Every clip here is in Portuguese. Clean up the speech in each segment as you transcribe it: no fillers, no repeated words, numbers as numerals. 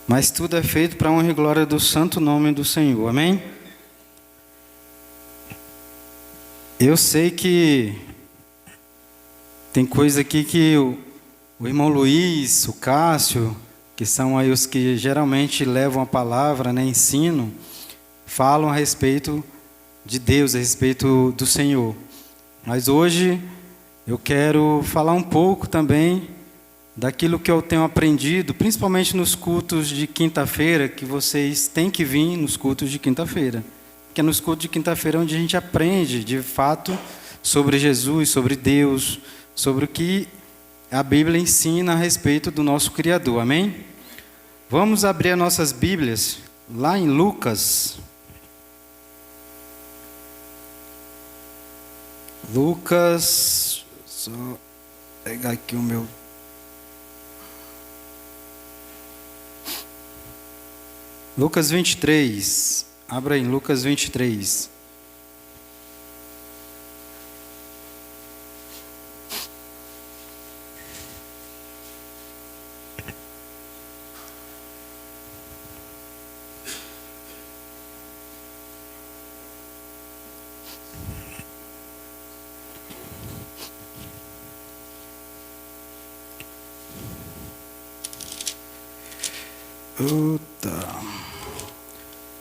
Mas tudo é feito para a honra e glória do santo nome do Senhor, amém? Eu sei que tem coisa aqui que o irmão Luiz, o Cássio, que são aí os que geralmente levam a palavra, né, ensino, falam a respeito de Deus, a respeito do Senhor. Mas hoje eu quero falar um pouco também daquilo que eu tenho aprendido, principalmente nos cultos de quinta-feira, que vocês têm que vir nos cultos de quinta-feira. Porque é nos cultos de quinta-feira onde a gente aprende, de fato, sobre Jesus, sobre Deus, sobre o que a Bíblia ensina a respeito do nosso Criador, amém? Vamos abrir as nossas Bíblias lá em Lucas. Lucas, só pegar aqui o meu... Lucas 23, abra em Lucas 23.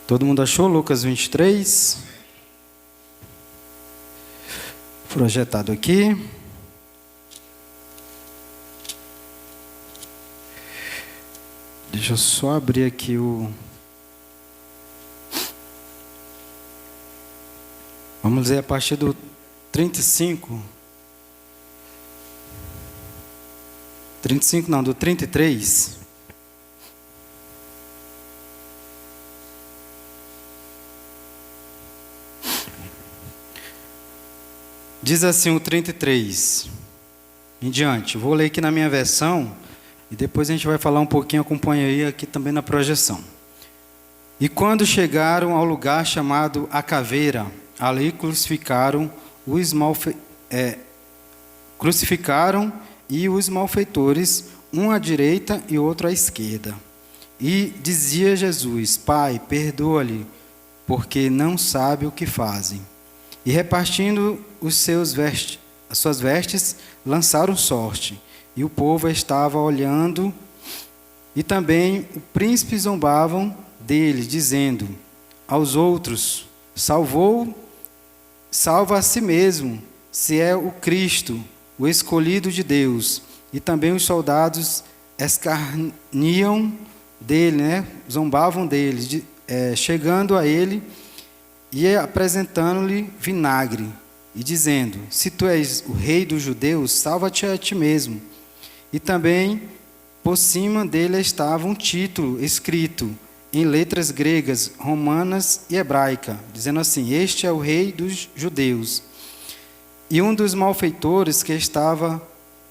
Todo mundo achou Lucas 23? Projetado aqui. Deixa eu só abrir aqui o... Vamos ler a partir do 35. 35 não, do 33. Diz assim o 33 em diante. Vou ler aqui na minha versão e depois a gente vai falar um pouquinho, acompanha aí aqui também na projeção. E quando chegaram ao lugar chamado A Caveira, ali crucificaram e os malfeitores, um à direita e outro à esquerda. E dizia Jesus: Pai, perdoa-lhe, porque não sabe o que fazem. E repartindo as suas vestes, lançaram sorte. E o povo estava olhando, e também o príncipe zombavam dele, dizendo aos outros: salva a si mesmo, se é o Cristo, o escolhido de Deus. E também os soldados escarniam dele, né? Zombavam dele, chegando a ele e apresentando-lhe vinagre, e dizendo: se tu és o rei dos judeus, salva-te a ti mesmo. E também por cima dele estava um título escrito em letras gregas, romanas e hebraica, dizendo assim: este é o rei dos judeus. E um dos malfeitores que estava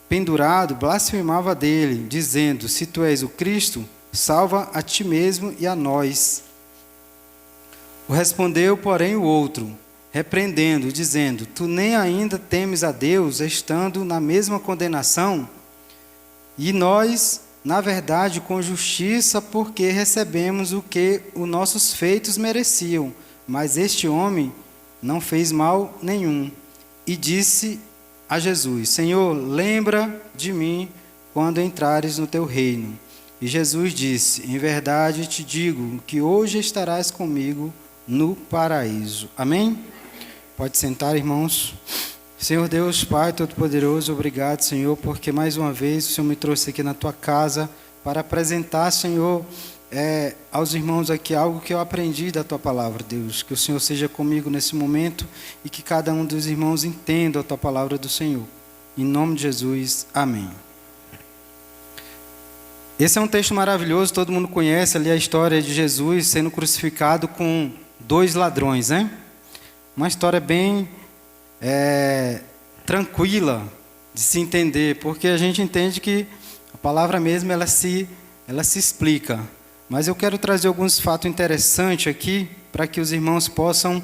pendurado blasfemava dele, dizendo: se tu és o Cristo, salva a ti mesmo e a nós. Respondeu, porém, o outro, repreendendo, dizendo: tu nem ainda temes a Deus, estando na mesma condenação? E nós, na verdade, com justiça, porque recebemos o que os nossos feitos mereciam. Mas este homem não fez mal nenhum. E disse a Jesus: Senhor, lembra de mim quando entrares no teu reino. E Jesus disse: em verdade te digo que hoje estarás comigo no paraíso. Amém? Pode sentar, irmãos. Senhor Deus, Pai Todo-Poderoso, obrigado, Senhor, porque mais uma vez o Senhor me trouxe aqui na Tua casa para apresentar, Senhor, aos irmãos aqui algo que eu aprendi da Tua palavra, Deus. Que o Senhor seja comigo nesse momento e que cada um dos irmãos entenda a Tua palavra do Senhor. Em nome de Jesus, amém. Esse é um texto maravilhoso, todo mundo conhece ali a história de Jesus sendo crucificado com 2 ladrões, né? Uma história bem tranquila de se entender, porque a gente entende que a palavra mesmo ela se explica. Mas eu quero trazer alguns fatos interessantes aqui para que os irmãos possam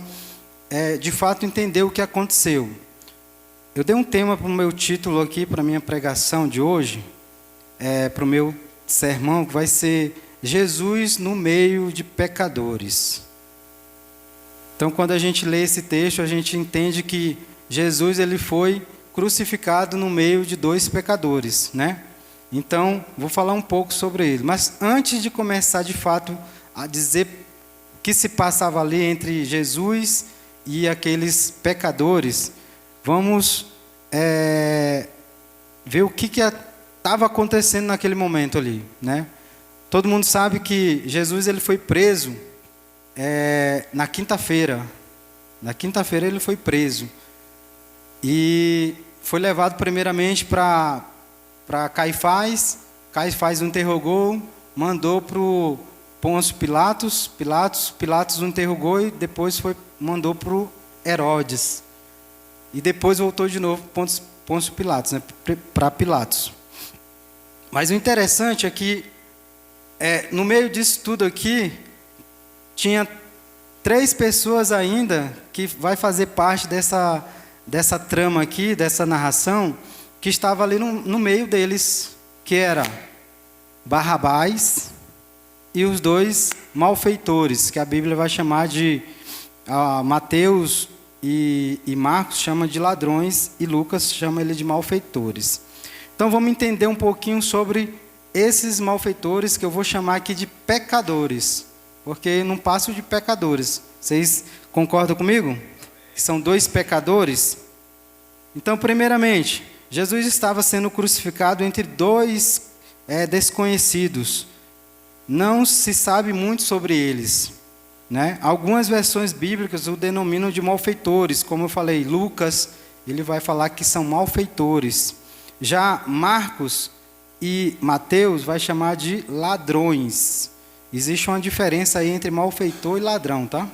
de fato entender o que aconteceu. Eu dei um tema para o meu título aqui, para a minha pregação de hoje, para o meu sermão, que vai ser Jesus no meio de pecadores. Então, quando a gente lê esse texto, a gente entende que Jesus ele foi crucificado no meio de dois pecadores, né? Então, vou falar um pouco sobre ele. Mas antes de começar, de fato, a dizer o que se passava ali entre Jesus e aqueles pecadores, vamos ver o que estava acontecendo naquele momento ali, né? Todo mundo sabe que Jesus ele foi preso na quinta-feira. Na quinta-feira ele foi preso. E foi levado primeiramente para Caifás. Caifás o interrogou, mandou para o Pôncio Pilatos. Pilatos o interrogou e depois mandou para o Herodes. E depois voltou de novo para Pôncio Pilatos, né, para Pilatos. Mas o interessante é que no meio disso tudo aqui, tinha 3 pessoas ainda que vai fazer parte dessa trama aqui, dessa narração, que estava ali no meio deles, que era Barrabás e os 2 malfeitores, que a Bíblia vai chamar de Mateus e Marcos chama de ladrões e Lucas chama ele de malfeitores. Então vamos entender um pouquinho sobre esses malfeitores, que eu vou chamar aqui de pecadores, porque não passo de pecadores. Vocês concordam comigo? Que são 2 pecadores? Então, primeiramente, Jesus estava sendo crucificado entre 2 desconhecidos. Não se sabe muito sobre eles, né? Algumas versões bíblicas o denominam de malfeitores. Como eu falei, Lucas, ele vai falar que são malfeitores. Já Marcos e Mateus vai chamar de ladrões. Existe uma diferença aí entre malfeitor e ladrão, tá?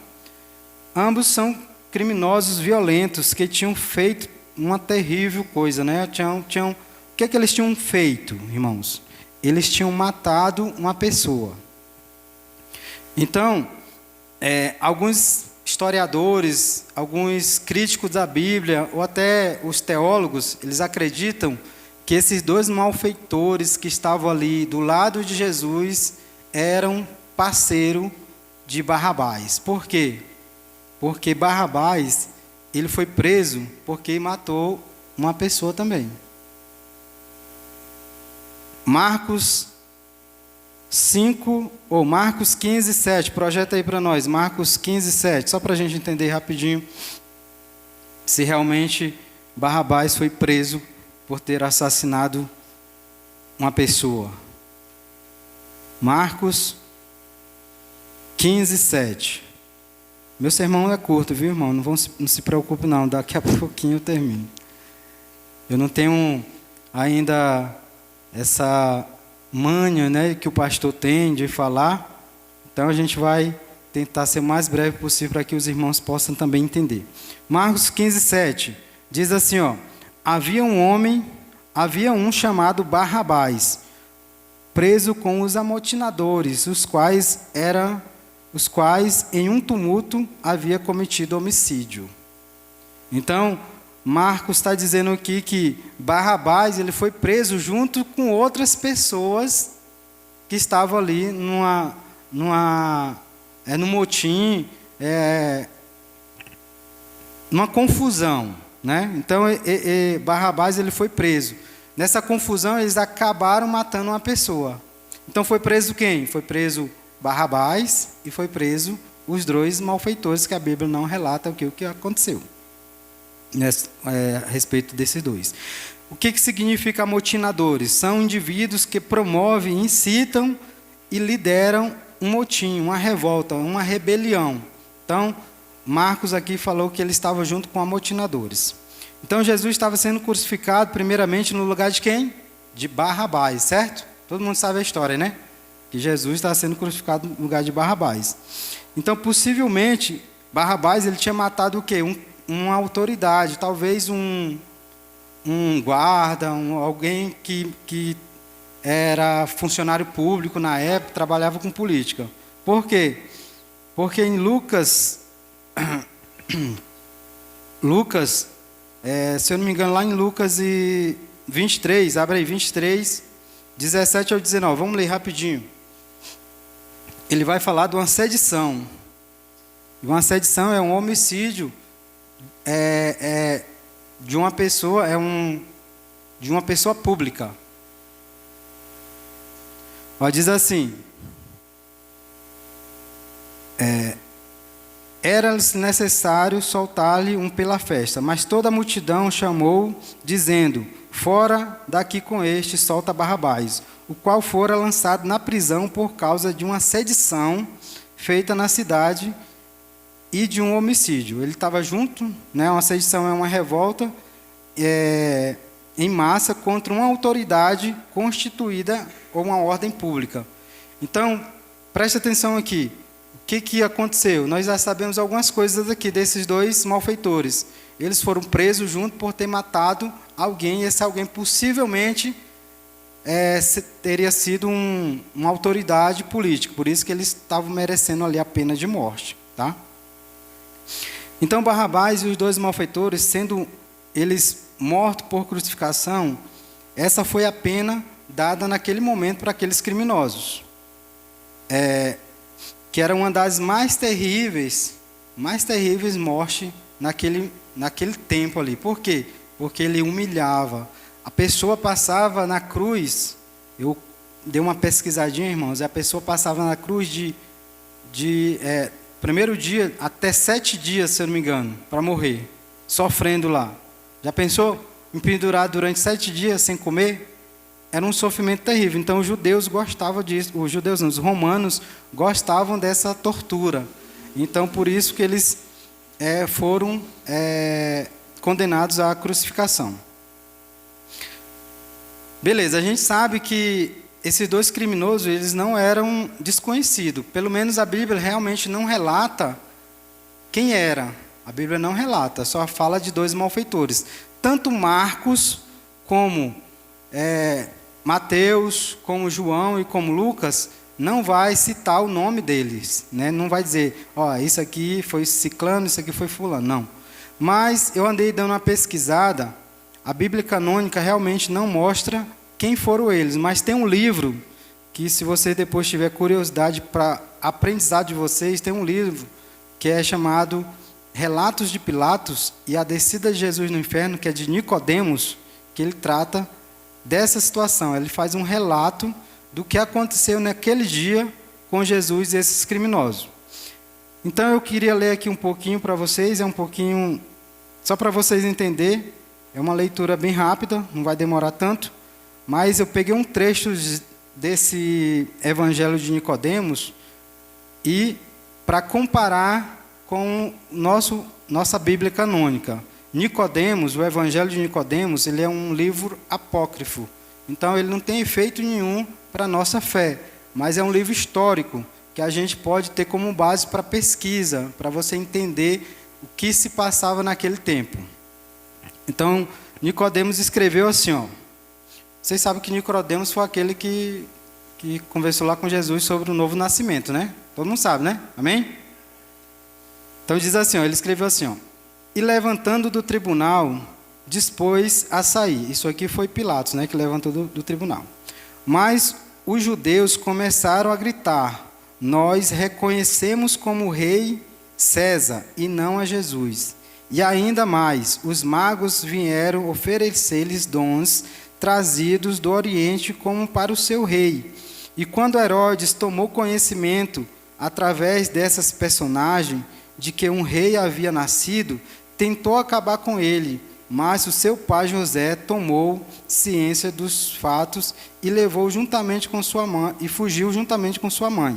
Ambos são criminosos violentos que tinham feito uma terrível coisa, né? O que eles tinham feito, irmãos? Eles tinham matado uma pessoa. Então, alguns historiadores, alguns críticos da Bíblia, ou até os teólogos, eles acreditam que esses 2 malfeitores que estavam ali do lado de Jesus eram parceiro de Barrabás. Por quê? Porque Barrabás, ele foi preso porque matou uma pessoa também. Marcos 5, ou Marcos 15, 7, projeta aí para nós, Marcos 15, 7, só para a gente entender rapidinho se realmente Barrabás foi preso por ter assassinado uma pessoa. Marcos 15, 7. Meu sermão é curto, viu, irmão? Não se preocupe, não. Daqui a pouquinho eu termino. Eu não tenho ainda essa manha, né, que o pastor tem de falar. Então a gente vai tentar ser o mais breve possível para que os irmãos possam também entender. Marcos 15, 7. Diz assim, ó. Havia um chamado Barrabás, preso com os amotinadores, os quais em um tumulto havia cometido homicídio. Então, Marcos está dizendo aqui que Barrabás ele foi preso junto com outras pessoas que estavam ali no motim, numa confusão, né? Então, Barrabás ele foi preso. Nessa confusão, eles acabaram matando uma pessoa. Então, foi preso quem? Foi preso Barrabás e foi preso os 2 malfeitores, que a Bíblia não relata o que aconteceu a respeito desses 2. O que significa amotinadores? São indivíduos que promovem, incitam e lideram um motim, uma revolta, uma rebelião. Então, Marcos aqui falou que ele estava junto com amotinadores. Então, Jesus estava sendo crucificado primeiramente no lugar de quem? De Barrabás, certo? Todo mundo sabe a história, né? Que Jesus estava sendo crucificado no lugar de Barrabás. Então, possivelmente, Barrabás ele tinha matado o quê? Uma autoridade, talvez um guarda, alguém que era funcionário público na época, trabalhava com política. Por quê? Porque em Lucas, se eu não me engano, lá em Lucas 23, abre aí, 23, 17 ao 19, vamos ler rapidinho. ele vai falar de uma sedição. Uma sedição é um homicídio de uma pessoa, de uma pessoa pública. Ó, diz assim: era-lhes necessário soltar-lhe um pela festa, mas toda a multidão chamou, dizendo: fora daqui com este, solta Barrabás, o qual fora lançado na prisão por causa de uma sedição feita na cidade e de um homicídio. Ele estava junto, né? Uma sedição é uma revolta em massa contra uma autoridade constituída ou uma ordem pública. Então, preste atenção aqui. O que aconteceu? Nós já sabemos algumas coisas aqui desses dois malfeitores. Eles foram presos junto por ter matado alguém, e esse alguém possivelmente teria sido uma autoridade política, por isso que eles estavam merecendo ali a pena de morte. Tá? Então, Barrabás e os dois malfeitores, sendo eles mortos por crucificação, essa foi a pena dada naquele momento para aqueles criminosos. Que era uma das mais terríveis mortes naquele tempo ali. Por quê? Porque ele humilhava. A pessoa passava na cruz, eu dei uma pesquisadinha, irmãos, a pessoa passava na cruz primeiro dia até 7 dias, se eu não me engano, para morrer, sofrendo lá. Já pensou? Pendurado durante 7 dias sem comer? Era um sofrimento terrível. Então os judeus gostavam disso, os romanos gostavam dessa tortura. Então por isso que eles foram condenados à crucificação. Beleza, a gente sabe que esses dois criminosos, eles não eram desconhecidos. Pelo menos a Bíblia realmente não relata quem era. A Bíblia não relata, só fala de dois malfeitores. Tanto Marcos como Mateus, como João e como Lucas, não vai citar o nome deles, né? Não vai dizer, isso aqui foi ciclano, isso aqui foi fulano, não. Mas eu andei dando uma pesquisada, a Bíblia canônica realmente não mostra quem foram eles, mas tem um livro que, se você depois tiver curiosidade para aprendizado de vocês, tem um livro que é chamado Relatos de Pilatos e a Descida de Jesus no Inferno, que é de Nicodemos, que ele trata dessa situação. Ele faz um relato do que aconteceu naquele dia com Jesus e esses criminosos. Então eu queria ler aqui um pouquinho para vocês, só para vocês entenderem, é uma leitura bem rápida, não vai demorar tanto, mas eu peguei um trecho desse Evangelho de Nicodemos e para comparar com nossa Bíblia canônica. Nicodemos, o Evangelho de Nicodemos, ele é um livro apócrifo. Então ele não tem efeito nenhum para a nossa fé, mas é um livro histórico que a gente pode ter como base para pesquisa, para você entender o que se passava naquele tempo. Então, Nicodemos escreveu assim, Vocês sabem que Nicodemos foi aquele que conversou lá com Jesus sobre o novo nascimento, né? Todo mundo sabe, né? Amém? Então diz assim, ele escreveu assim, e levantando do tribunal, dispôs a sair. Isso aqui foi Pilatos, né, que levantou do tribunal. Mas os judeus começaram a gritar: nós reconhecemos como rei César e não a Jesus. E ainda mais, os magos vieram oferecer-lhes dons trazidos do Oriente como para o seu rei. E quando Herodes tomou conhecimento, através dessas personagens, de que um rei havia nascido, tentou acabar com ele, mas o seu pai José tomou ciência dos fatos e levou juntamente com sua mãe, e fugiu juntamente com sua mãe.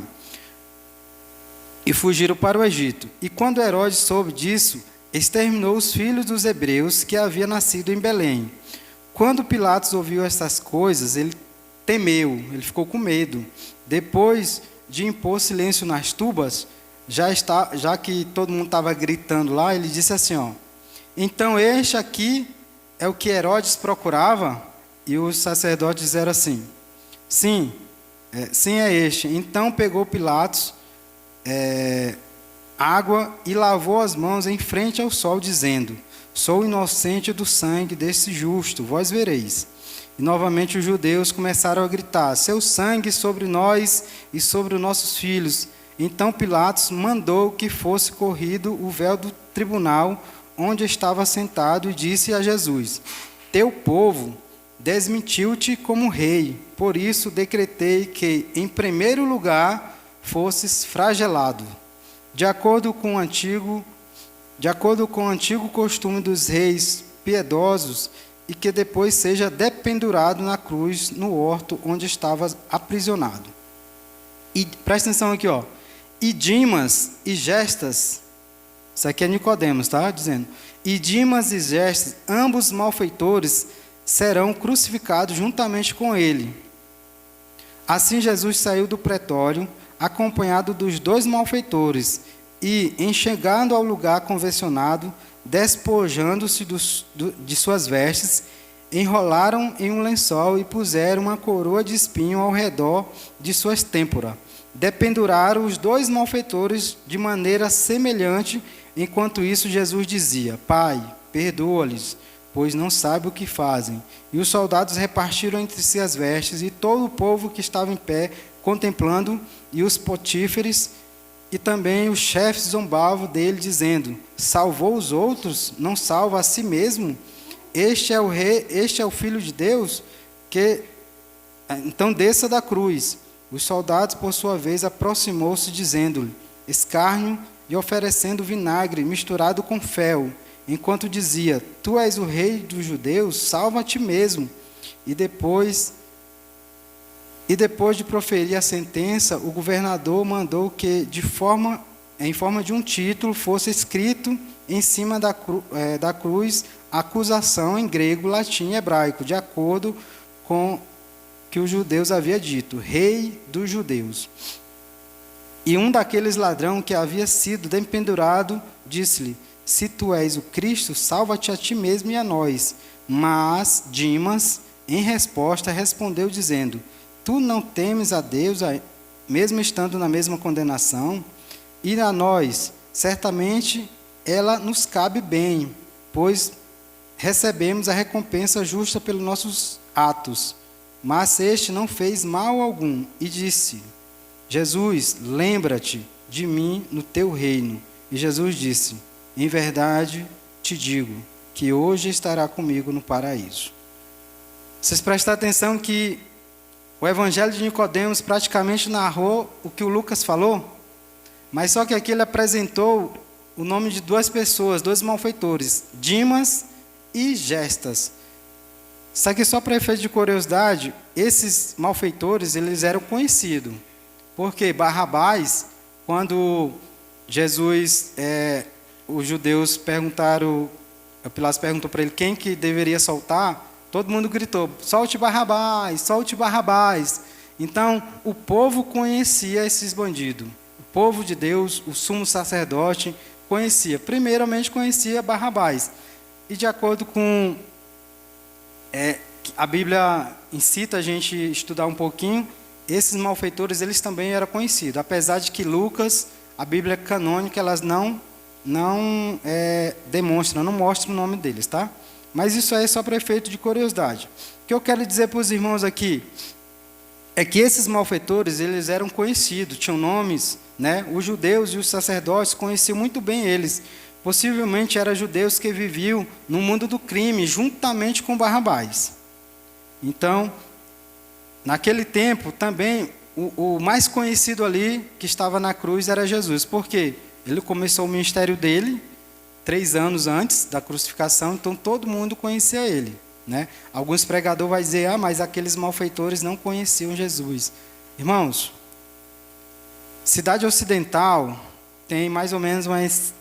E fugiram para o Egito. E quando Herodes soube disso, exterminou os filhos dos hebreus que haviam nascido em Belém. Quando Pilatos ouviu essas coisas, ele temeu, ele ficou com medo. Depois de impor silêncio nas tubas, já que todo mundo estava gritando lá, ele disse assim, então este aqui é o que Herodes procurava? E os sacerdotes disseram assim, sim é este. Então pegou Pilatos água e lavou as mãos em frente ao sol, dizendo, sou inocente do sangue desse justo, vós vereis. E novamente os judeus começaram a gritar: seu sangue sobre nós e sobre os nossos filhos. Então Pilatos mandou que fosse corrido o véu do tribunal onde estava sentado e disse a Jesus: teu povo desmentiu-te como rei, por isso decretei que, em primeiro lugar, fosses flagelado, de acordo com o antigo costume dos reis piedosos, e que depois seja dependurado na cruz no horto onde estava aprisionado. E presta atenção aqui, ó. E Dimas e Gestas, isso aqui é Nicodemos, tá? Dizendo. E Dimas e Gestas, ambos malfeitores, serão crucificados juntamente com ele. Assim Jesus saiu do pretório, acompanhado dos dois malfeitores, e, em chegando ao lugar convencionado, despojando-se de suas vestes, enrolaram em um lençol e puseram uma coroa de espinho ao redor de suas têmporas. Dependuraram os dois malfeitores de maneira semelhante. Enquanto isso, Jesus dizia: Pai, perdoa-lhes, pois não sabem o que fazem. E os soldados repartiram entre si as vestes, e todo o povo que estava em pé, contemplando, e os potíferes, e também os chefes zombavam dele, dizendo: salvou os outros, não salva a si mesmo? Este é o rei, este é o Filho de Deus, que então desça da cruz. Os soldados, por sua vez, aproximou-se, dizendo-lhe escárnio e oferecendo vinagre misturado com fel, enquanto dizia: tu és o rei dos judeus, salva a ti mesmo. E depois de proferir a sentença, o governador mandou que, em forma de um título, fosse escrito em cima da cruz a acusação em grego, latim e hebraico, de acordo com o que os judeus haviam dito: Rei dos Judeus. E um daqueles ladrões que havia sido dependurado disse-lhe: se tu és o Cristo, salva-te a ti mesmo e a nós. Mas Dimas, em resposta, respondeu dizendo: tu não temes a Deus, mesmo estando na mesma condenação? E a nós, certamente, ela nos cabe bem, pois recebemos a recompensa justa pelos nossos atos. Mas este não fez mal algum, e disse: Jesus, lembra-te de mim no teu reino. E Jesus disse: em verdade te digo, que hoje estará comigo no paraíso. Vocês prestam atenção que o Evangelho de Nicodemos praticamente narrou o que o Lucas falou, mas só que aqui ele apresentou o nome de duas pessoas, dois malfeitores, Dimas e Gestas. Isso aqui só para efeito de curiosidade, esses malfeitores, eles eram conhecidos, porque Barrabás, quando Jesus, os judeus perguntaram, Pilatos perguntou para ele quem que deveria soltar, todo mundo gritou: solte Barrabás, solte Barrabás. Então, o povo conhecia esses bandidos. O povo de Deus, o sumo sacerdote, conhecia. Primeiramente, conhecia Barrabás. E de acordo com a Bíblia incita a gente a estudar um pouquinho, esses malfeitores, eles também eram conhecidos. Apesar de que Lucas, a Bíblia canônica, elas não demonstram, não mostram o nome deles, tá? Mas isso aí é só para efeito de curiosidade. O que eu quero dizer para os irmãos aqui é que esses malfeitores, eles eram conhecidos, tinham nomes, né? Os judeus e os sacerdotes conheciam muito bem eles. Possivelmente eram judeus que viviam no mundo do crime, juntamente com Barrabás. Então, naquele tempo, também, o mais conhecido ali, que estava na cruz, era Jesus. Por quê? Ele começou o ministério dele 3 anos antes da crucificação, então todo mundo conhecia ele, né? Alguns pregadores vão dizer: mas aqueles malfeitores não conheciam Jesus. Irmãos, cidade ocidental tem mais ou menos umas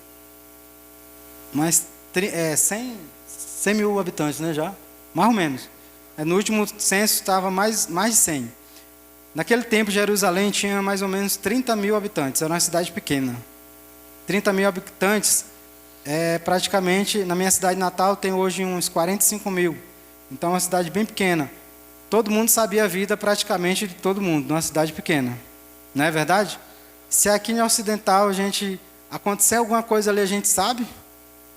100 mil habitantes, né, já? Mais ou menos. No último censo estava mais de 100. Naquele tempo, Jerusalém tinha mais ou menos 30 mil habitantes, era uma cidade pequena. 30 mil habitantes, praticamente, na minha cidade natal, tem hoje uns 45 mil. Então, é uma cidade bem pequena. Todo mundo sabia a vida praticamente de todo mundo, numa cidade pequena. Não é verdade? Se aqui no Ocidental acontecer alguma coisa ali, a gente sabe,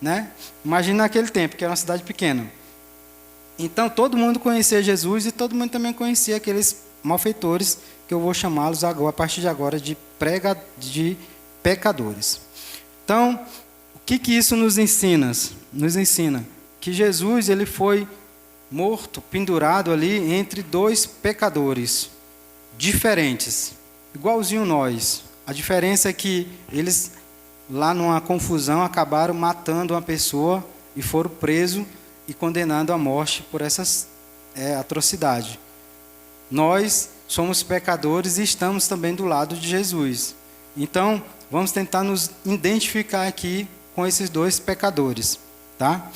né? Imagina naquele tempo, que era uma cidade pequena. Então todo mundo conhecia Jesus e todo mundo também conhecia aqueles malfeitores, que eu vou chamá-los agora, a partir de agora de pecadores. Então, o que isso nos ensina? Nos ensina que Jesus ele foi morto, pendurado ali entre dois pecadores diferentes, igualzinho nós. A diferença é que eles, lá numa confusão, acabaram matando uma pessoa e foram presos e condenados à morte por essas atrocidades. Nós somos pecadores e estamos também do lado de Jesus. Então, vamos tentar nos identificar aqui com esses dois pecadores, tá?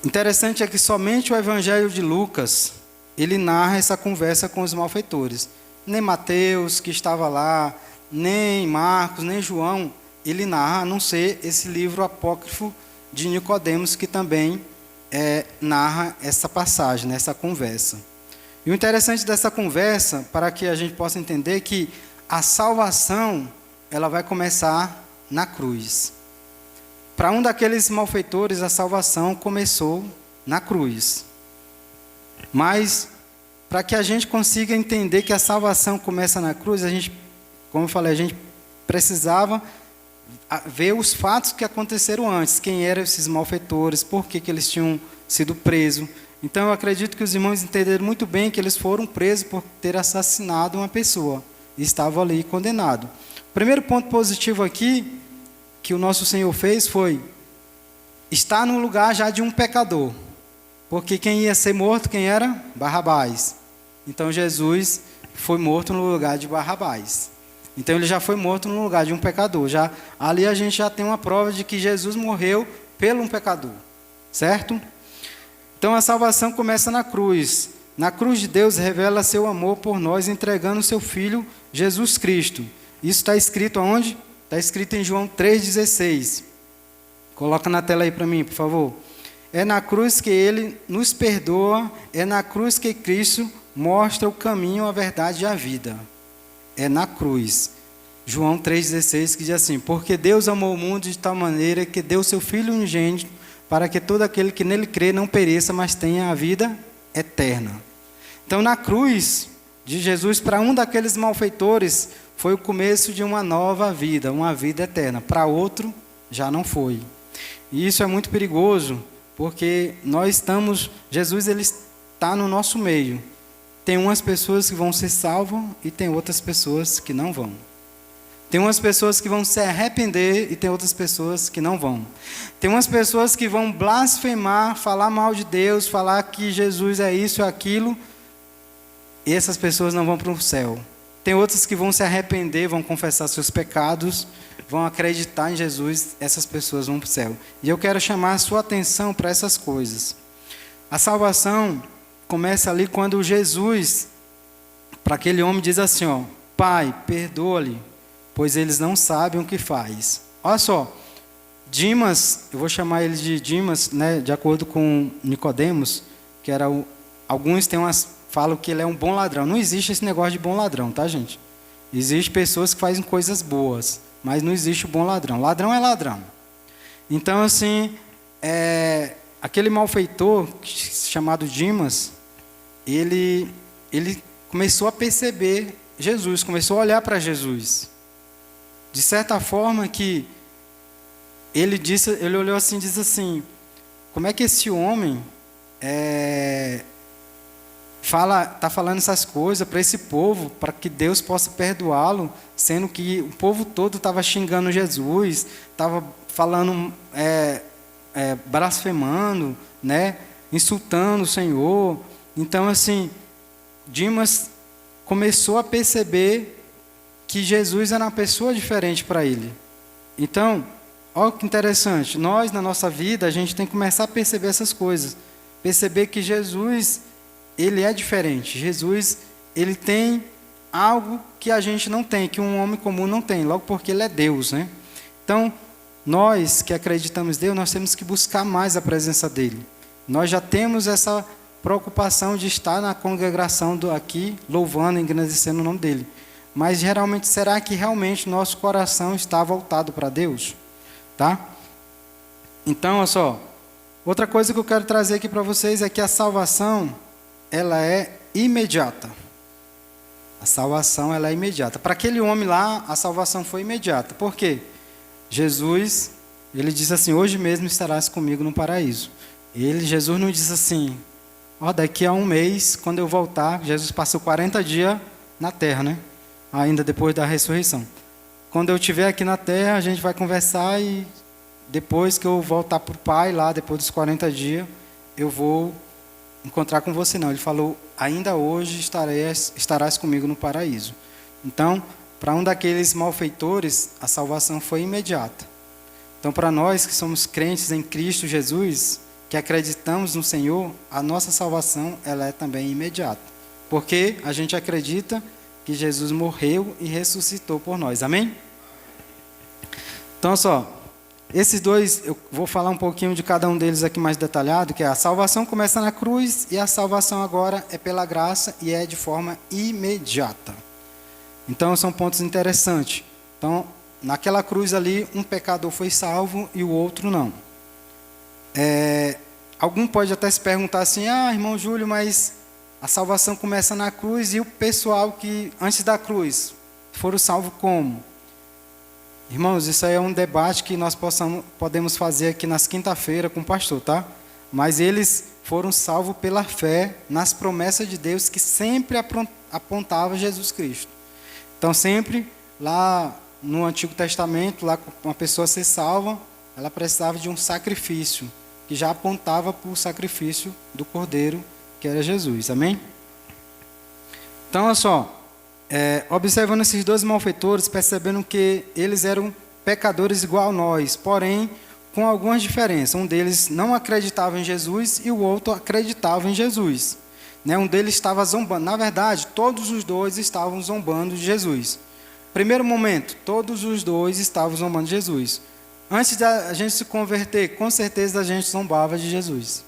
Interessante é que somente o Evangelho de Lucas, ele narra essa conversa com os malfeitores. Nem Mateus, que estava lá, nem Marcos, nem João, ele narra, a não ser esse livro apócrifo de Nicodemos, que também narra essa passagem, essa conversa. E o interessante dessa conversa, para que a gente possa entender que a salvação, ela vai começar na cruz. Para um daqueles malfeitores, a salvação começou na cruz. Mas, para que a gente consiga entender que a salvação começa na cruz, a gente, como eu falei, a gente precisava ver os fatos que aconteceram antes. Quem eram esses malfeitores, por que eles tinham sido presos. Então, eu acredito que os irmãos entenderam muito bem que eles foram presos por ter assassinado uma pessoa. E estavam ali condenados. O primeiro ponto positivo aqui, que o nosso Senhor fez, foi estar no lugar já de um pecador. Porque quem ia ser morto, quem era? Barrabás. Então, Jesus foi morto no lugar de Barrabás. Então, ele já foi morto no lugar de um pecador. Ali a gente já tem uma prova de que Jesus morreu pelo um pecador. Certo? Então, a salvação começa na cruz. Na cruz de Deus revela seu amor por nós, entregando seu Filho, Jesus Cristo. Isso está escrito aonde? Está escrito em João 3,16. Coloca na tela aí para mim, por favor. É na cruz que Ele nos perdoa, é na cruz que Cristo mostra o caminho, a verdade e a vida. É na cruz. João 3,16 que diz assim: porque Deus amou o mundo de tal maneira que deu seu Filho unigênito, para que todo aquele que nele crê não pereça, mas tenha a vida eterna. Então, na cruz de Jesus, para um daqueles malfeitores, foi o começo de uma nova vida, uma vida eterna. Para outro, já não foi. E isso é muito perigoso, porque Jesus ele está no nosso meio. Tem umas pessoas que vão ser salvas e tem outras pessoas que não vão. Tem umas pessoas que vão se arrepender e tem outras pessoas que não vão. Tem umas pessoas que vão blasfemar, falar mal de Deus, falar que Jesus é isso ou aquilo, e essas pessoas não vão para o céu. Tem outras que vão se arrepender, vão confessar seus pecados, vão acreditar em Jesus, essas pessoas vão para o céu. E eu quero chamar a sua atenção para essas coisas. A salvação começa ali quando Jesus, para aquele homem, diz assim, ó: Pai, perdoa-lhe, pois eles não sabem o que faz. Olha só, Dimas, eu vou chamar ele de Dimas, né, de acordo com Nicodemos, que era alguns falam que ele é um bom ladrão. Não existe esse negócio de bom ladrão, tá, gente? Existem pessoas que fazem coisas boas, mas não existe o bom ladrão. Ladrão é ladrão. Então, assim, aquele malfeitor chamado Dimas, ele começou a perceber Jesus, começou a olhar para Jesus. De certa forma que ele olhou assim e disse assim: como é que esse homem está falando essas coisas para esse povo, para que Deus possa perdoá-lo, sendo que o povo todo estava xingando Jesus, estava falando, blasfemando, né, insultando o Senhor. Então, assim, Dimas começou a perceber que Jesus era uma pessoa diferente para ele. Então, olha que interessante, nós na nossa vida, a gente tem que começar a perceber essas coisas, perceber que Jesus, ele é diferente. Jesus, ele tem algo que a gente não tem, que um homem comum não tem, logo porque ele é Deus, né? Então, nós que acreditamos em Deus, nós temos que buscar mais a presença dele. Nós já temos essa preocupação de estar na congregação aqui, louvando e engrandecendo o nome dele. Mas, geralmente, será que realmente nosso coração está voltado para Deus? Tá? Então, olha só, Outra coisa que eu quero trazer aqui para vocês é que a salvação, ela é imediata. A salvação, ela é imediata. Para aquele homem lá, a salvação foi imediata. Por quê? Jesus, ele diz assim, hoje mesmo estarás comigo no paraíso. Jesus não diz assim, daqui a um mês, quando eu voltar, Jesus passou 40 dias na terra, né? Ainda depois da ressurreição. Quando eu estiver aqui na terra, a gente vai conversar e depois que eu voltar para o Pai, lá depois dos 40 dias, eu vou encontrar com você. Não, ele falou, ainda hoje estarás comigo no paraíso. Então, para um daqueles malfeitores, a salvação foi imediata. Então, para nós que somos crentes em Cristo Jesus, que acreditamos no Senhor, a nossa salvação ela é também imediata. Porque a gente acredita que Jesus morreu e ressuscitou por nós. Amém? Então, esses dois, eu vou falar um pouquinho de cada um deles aqui mais detalhado, que a salvação começa na cruz e a salvação agora é pela graça e é de forma imediata. Então, são pontos interessantes. Então, naquela cruz ali, um pecador foi salvo e o outro não. Algum pode até se perguntar assim, irmão Júlio, mas a salvação começa na cruz e o pessoal que antes da cruz foram salvos como? Irmãos, isso aí é um debate que nós podemos fazer aqui nas quinta-feiras com o pastor, tá? Mas eles foram salvos pela fé nas promessas de Deus que sempre apontava Jesus Cristo. Então, sempre lá no Antigo Testamento, lá uma pessoa ser salva, ela precisava de um sacrifício, que já apontava para o sacrifício do Cordeiro, que era Jesus. Amém? Então, olha só. Observando esses dois malfeitores, percebendo que eles eram pecadores igual a nós, porém com algumas diferenças. Um deles não acreditava em Jesus e o outro acreditava em Jesus. Um deles estava zombando. Na verdade, todos os dois estavam zombando de Jesus. Primeiro momento, todos os dois estavam zombando de Jesus. Antes da gente se converter, com certeza a gente zombava de Jesus.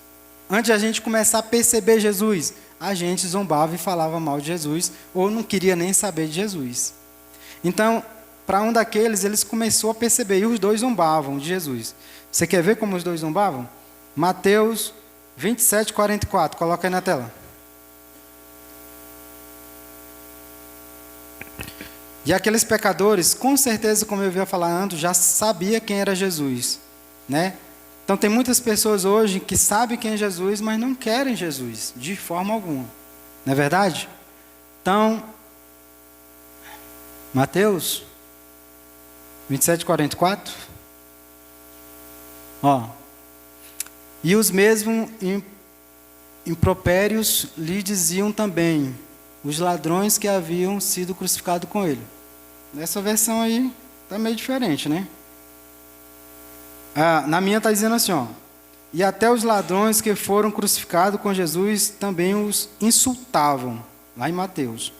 Antes de a gente começar a perceber Jesus, a gente zombava e falava mal de Jesus, ou não queria nem saber de Jesus. Então, para um daqueles, eles começou a perceber, e os dois zombavam de Jesus. Você quer ver como os dois zombavam? Mateus 27, 44, coloca aí na tela. E aqueles pecadores, com certeza, como eu havia falado, já sabia quem era Jesus, né? Então, tem muitas pessoas hoje que sabem quem é Jesus, mas não querem Jesus, de forma alguma. Não é verdade? Então, Mateus 27, 44. E os mesmos impropérios lhe diziam também os ladrões que haviam sido crucificados com ele. Nessa versão aí, está meio diferente, né? Na minha está dizendo assim, e até os ladrões que foram crucificados com Jesus também os insultavam, lá em Mateus.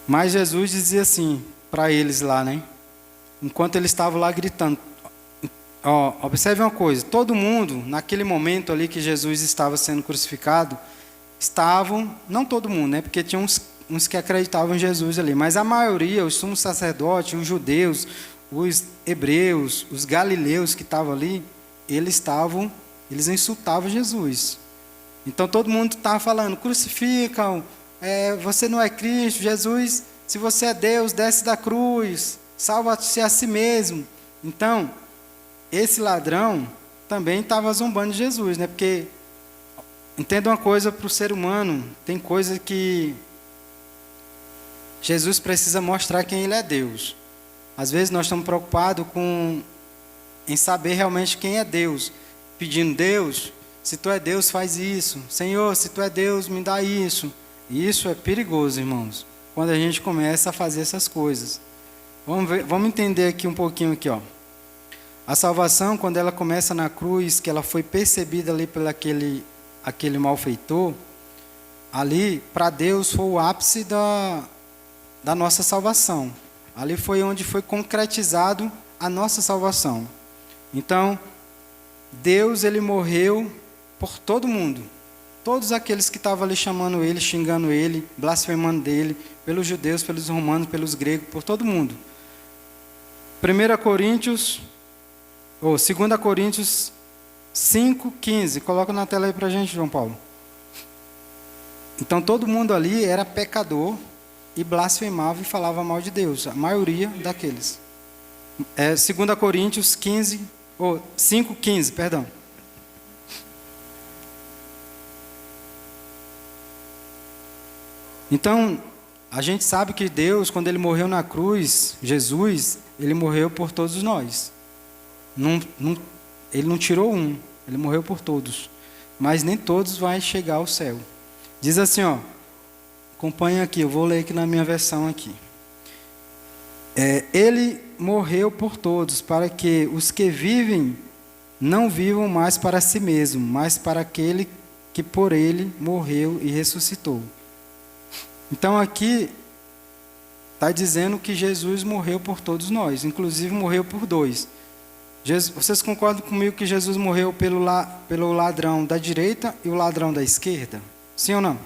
Mas Jesus dizia assim, para eles lá, né? Enquanto eles estavam lá gritando. Observe uma coisa, todo mundo, naquele momento ali que Jesus estava sendo crucificado, não todo mundo, né? Porque tinha uns que acreditavam em Jesus ali, mas a maioria, os sumos sacerdotes, os judeus, os hebreus, os galileus que estavam ali, eles insultavam Jesus. Então todo mundo estava falando, crucificam, você não é Cristo, Jesus, se você é Deus, desce da cruz, salva-se a si mesmo. Então, esse ladrão também estava zombando de Jesus, né? Porque, entenda uma coisa, para o ser humano, tem coisa que Jesus precisa mostrar quem ele é Deus. Às vezes nós estamos preocupados em saber realmente quem é Deus. Pedindo, Deus, se tu é Deus, faz isso. Senhor, se tu é Deus, me dá isso. E isso é perigoso, irmãos, quando a gente começa a fazer essas coisas. Vamos entender aqui um pouquinho aqui, A salvação, quando ela começa na cruz, que ela foi percebida ali por aquele malfeitor, ali, para Deus, foi o ápice da nossa salvação. Ali foi onde foi concretizado a nossa salvação. Então, Deus, ele morreu por todo mundo. Todos aqueles que estavam ali chamando ele, xingando ele, blasfemando dele, pelos judeus, pelos romanos, pelos gregos, por todo mundo. 1 Coríntios Ou 2 Coríntios 5:15. Coloca na tela aí para a gente, João Paulo. Então todo mundo ali era pecador e blasfemava e falava mal de Deus. A maioria daqueles. 2 Coríntios 15, ou 5:15, perdão. Então, a gente sabe que Deus, quando Ele morreu na cruz, Jesus, Ele morreu por todos nós. Ele não tirou um, Ele morreu por todos. Mas nem todos vão chegar ao céu. Diz assim, ó, acompanha aqui, eu vou ler aqui na minha versão aqui. Ele morreu por todos, para que os que vivem não vivam mais para si mesmo, mas para aquele que por ele morreu e ressuscitou. Então aqui está dizendo que Jesus morreu por todos nós, inclusive morreu por dois. Vocês concordam comigo que Jesus morreu pelo ladrão da direita e o ladrão da esquerda? Sim ou não?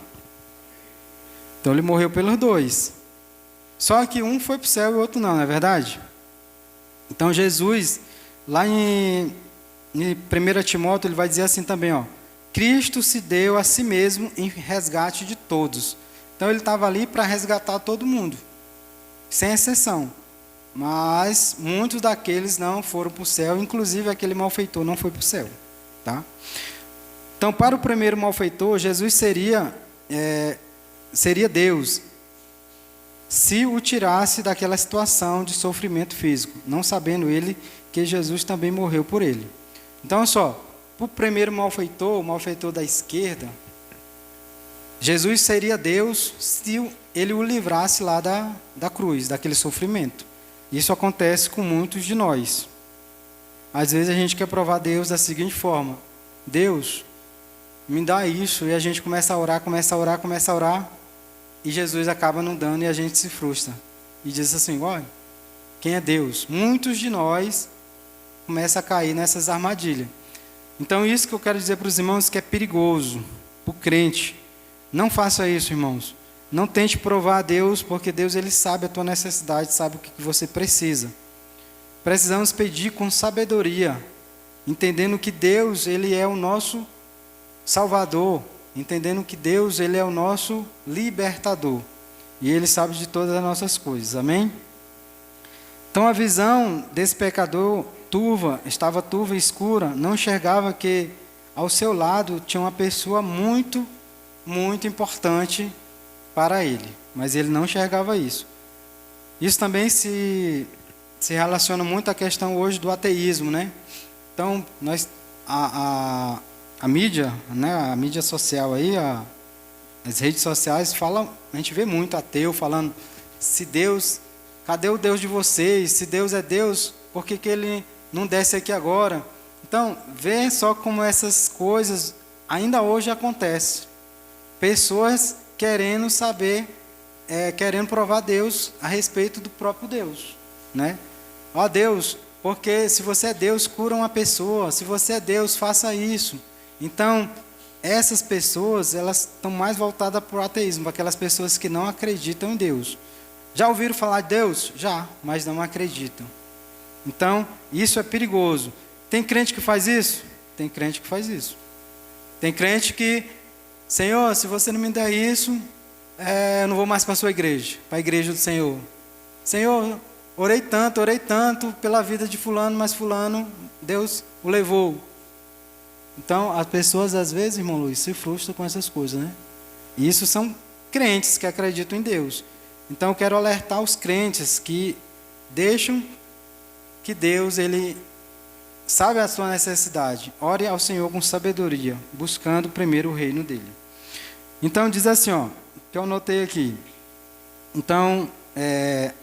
Então ele morreu pelos dois. Só que um foi para o céu e o outro não é verdade? Então Jesus, lá em 1 Timóteo, ele vai dizer assim também, ó, Cristo se deu a si mesmo em resgate de todos. Então ele estava ali para resgatar todo mundo, sem exceção. Mas muitos daqueles não foram para o céu, inclusive aquele malfeitor não foi para o céu. Tá? Então, para o primeiro malfeitor, Jesus seria Deus, se o tirasse daquela situação de sofrimento físico, não sabendo ele que Jesus também morreu por ele. Então, olha só, para o primeiro malfeitor, o malfeitor da esquerda, Jesus seria Deus se ele o livrasse lá da cruz, daquele sofrimento. Isso acontece com muitos de nós. Às vezes a gente quer provar Deus da seguinte forma: Deus, me dá isso, e a gente começa a orar, e Jesus acaba não dando e a gente se frustra. E diz assim, olha, quem é Deus? Muitos de nós começam a cair nessas armadilhas. Então isso que eu quero dizer para os irmãos, que é perigoso, para o crente. Não faça isso, irmãos. Não tente provar a Deus, porque Deus ele sabe a tua necessidade, sabe o que você precisa. Precisamos pedir com sabedoria, entendendo que Deus ele é o nosso Salvador, entendendo que Deus ele é o nosso libertador. E Ele sabe de todas as nossas coisas, amém? Então a visão desse pecador estava turva e escura, não enxergava que ao seu lado tinha uma pessoa muito, muito importante para ele, mas ele não enxergava isso. Isso também se relaciona muito à questão hoje do ateísmo, né? Então, a mídia, né? A mídia social aí, as redes sociais falam, a gente vê muito ateu falando, se Deus, cadê o Deus de vocês? Se Deus é Deus, por que Ele não desce aqui agora? Então, vê só como essas coisas ainda hoje acontecem. Pessoas querendo saber, querendo provar Deus a respeito do próprio Deus, né? Ó Deus, porque se você é Deus, cura uma pessoa, se você é Deus, faça isso. Então, essas pessoas, elas estão mais voltadas para o ateísmo, para aquelas pessoas que não acreditam em Deus. Já ouviram falar de Deus? Já, mas não acreditam. Então, isso é perigoso. Tem crente que faz isso? Tem crente que faz isso. Tem crente que, Senhor, se você não me der isso, eu não vou mais para a sua igreja, para a igreja do Senhor. Senhor, orei tanto pela vida de fulano, mas fulano, Deus o levou. Então, as pessoas às vezes, irmão Luiz, se frustram com essas coisas, né? E isso são crentes que acreditam em Deus. Então, eu quero alertar os crentes que deixam que Deus, Ele sabe a sua necessidade. Ore ao Senhor com sabedoria, buscando primeiro o reino dEle. Então, diz assim, ó, que eu anotei aqui. Então,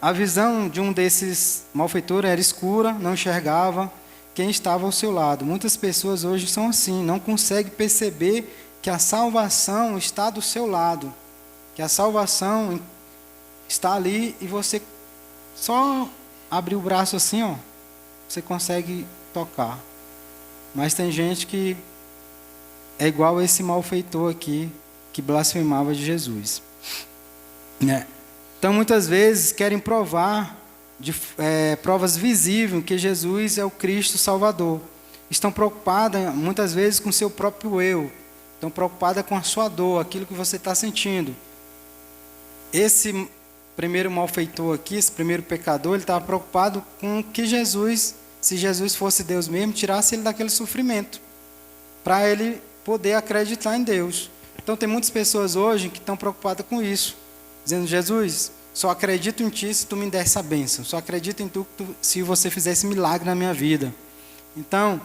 a visão de um desses malfeitores era escura, não enxergava quem estava ao seu lado. Muitas pessoas hoje são assim, não conseguem perceber que a salvação está do seu lado, que a salvação está ali e você só abrir o braço assim, ó, você consegue tocar. Mas tem gente que é igual a esse malfeitor aqui, que blasfemava de Jesus, né? Então muitas vezes querem provar de provas visíveis que Jesus é o Cristo Salvador. Estão preocupadas muitas vezes com o seu próprio eu. Estão preocupadas com a sua dor, aquilo que você está sentindo. Esse primeiro malfeitor aqui, esse primeiro pecador, ele estava preocupado com que Jesus, se Jesus fosse Deus mesmo, tirasse ele daquele sofrimento, para ele poder acreditar em Deus. Então tem muitas pessoas hoje que estão preocupadas com isso, dizendo: Jesus, só acredito em Ti se Tu me der essa bênção, só acredito em Tu se você fizesse milagre na minha vida. Então,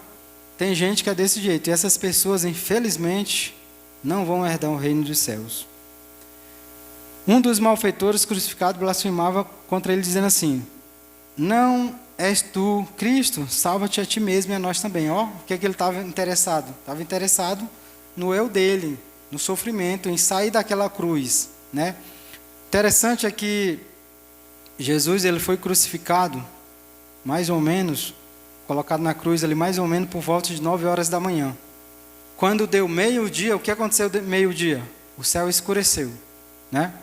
tem gente que é desse jeito, e essas pessoas, infelizmente, não vão herdar o reino dos céus. Um dos malfeitores crucificados blasfemava contra ele, dizendo assim: não és tu Cristo? Salva-te a ti mesmo e a nós também. Ó, o que é que ele estava interessado? Estava interessado no eu dele, no sofrimento, em sair daquela cruz, né? Interessante é que Jesus, ele foi crucificado, mais ou menos, colocado na cruz ali, mais ou menos por volta de 9 horas da manhã. Quando deu meio-dia, o que aconteceu meio-dia? O céu escureceu, né?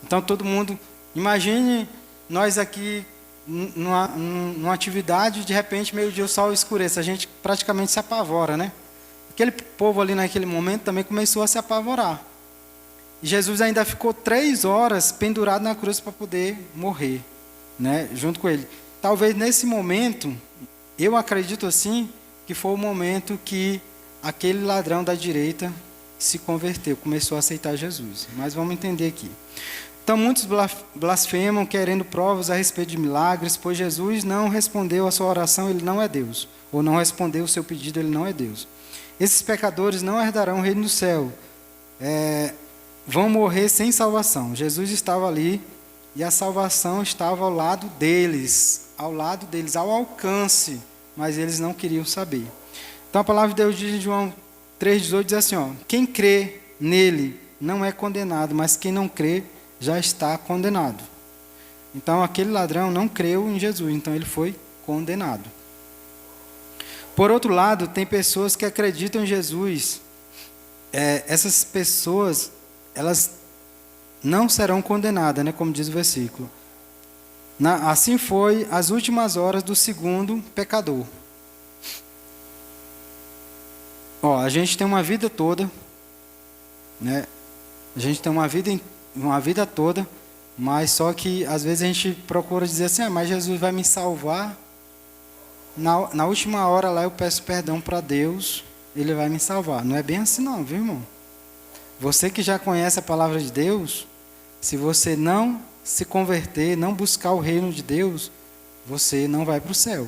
Então todo mundo, imagine nós aqui numa atividade, de repente meio-dia o sol escurece, a gente praticamente se apavora, né? Aquele povo ali naquele momento também começou a se apavorar. E Jesus ainda ficou 3 horas pendurado na cruz para poder morrer, né? Junto com ele. Talvez nesse momento, eu acredito assim, que foi o momento que aquele ladrão da direita se converteu, começou a aceitar Jesus. Mas vamos entender aqui. Então muitos blasfemam querendo provas a respeito de milagres, pois Jesus não respondeu a sua oração, ele não é Deus. Ou não respondeu o seu pedido, ele não é Deus. Esses pecadores não herdarão o reino do céu. Vão morrer sem salvação. Jesus estava ali e a salvação estava ao lado deles, ao alcance, mas eles não queriam saber. Então a palavra de Deus diz em João 3,18, diz assim, ó: quem crê nele não é condenado, mas quem não crê já está condenado. Então aquele ladrão não creu em Jesus, então ele foi condenado. Por outro lado, tem pessoas que acreditam em Jesus. Essas pessoas, elas não serão condenadas, né, como diz o versículo. Assim foi as últimas horas do segundo pecador. Ó, a gente tem uma vida toda, né? A gente tem uma vida toda, mas só que às vezes a gente procura dizer assim: mas Jesus vai me salvar. Na última hora lá eu peço perdão para Deus, Ele vai me salvar. Não é bem assim não, viu, irmão? Você que já conhece a palavra de Deus, se você não se converter, não buscar o reino de Deus, você não vai para o céu.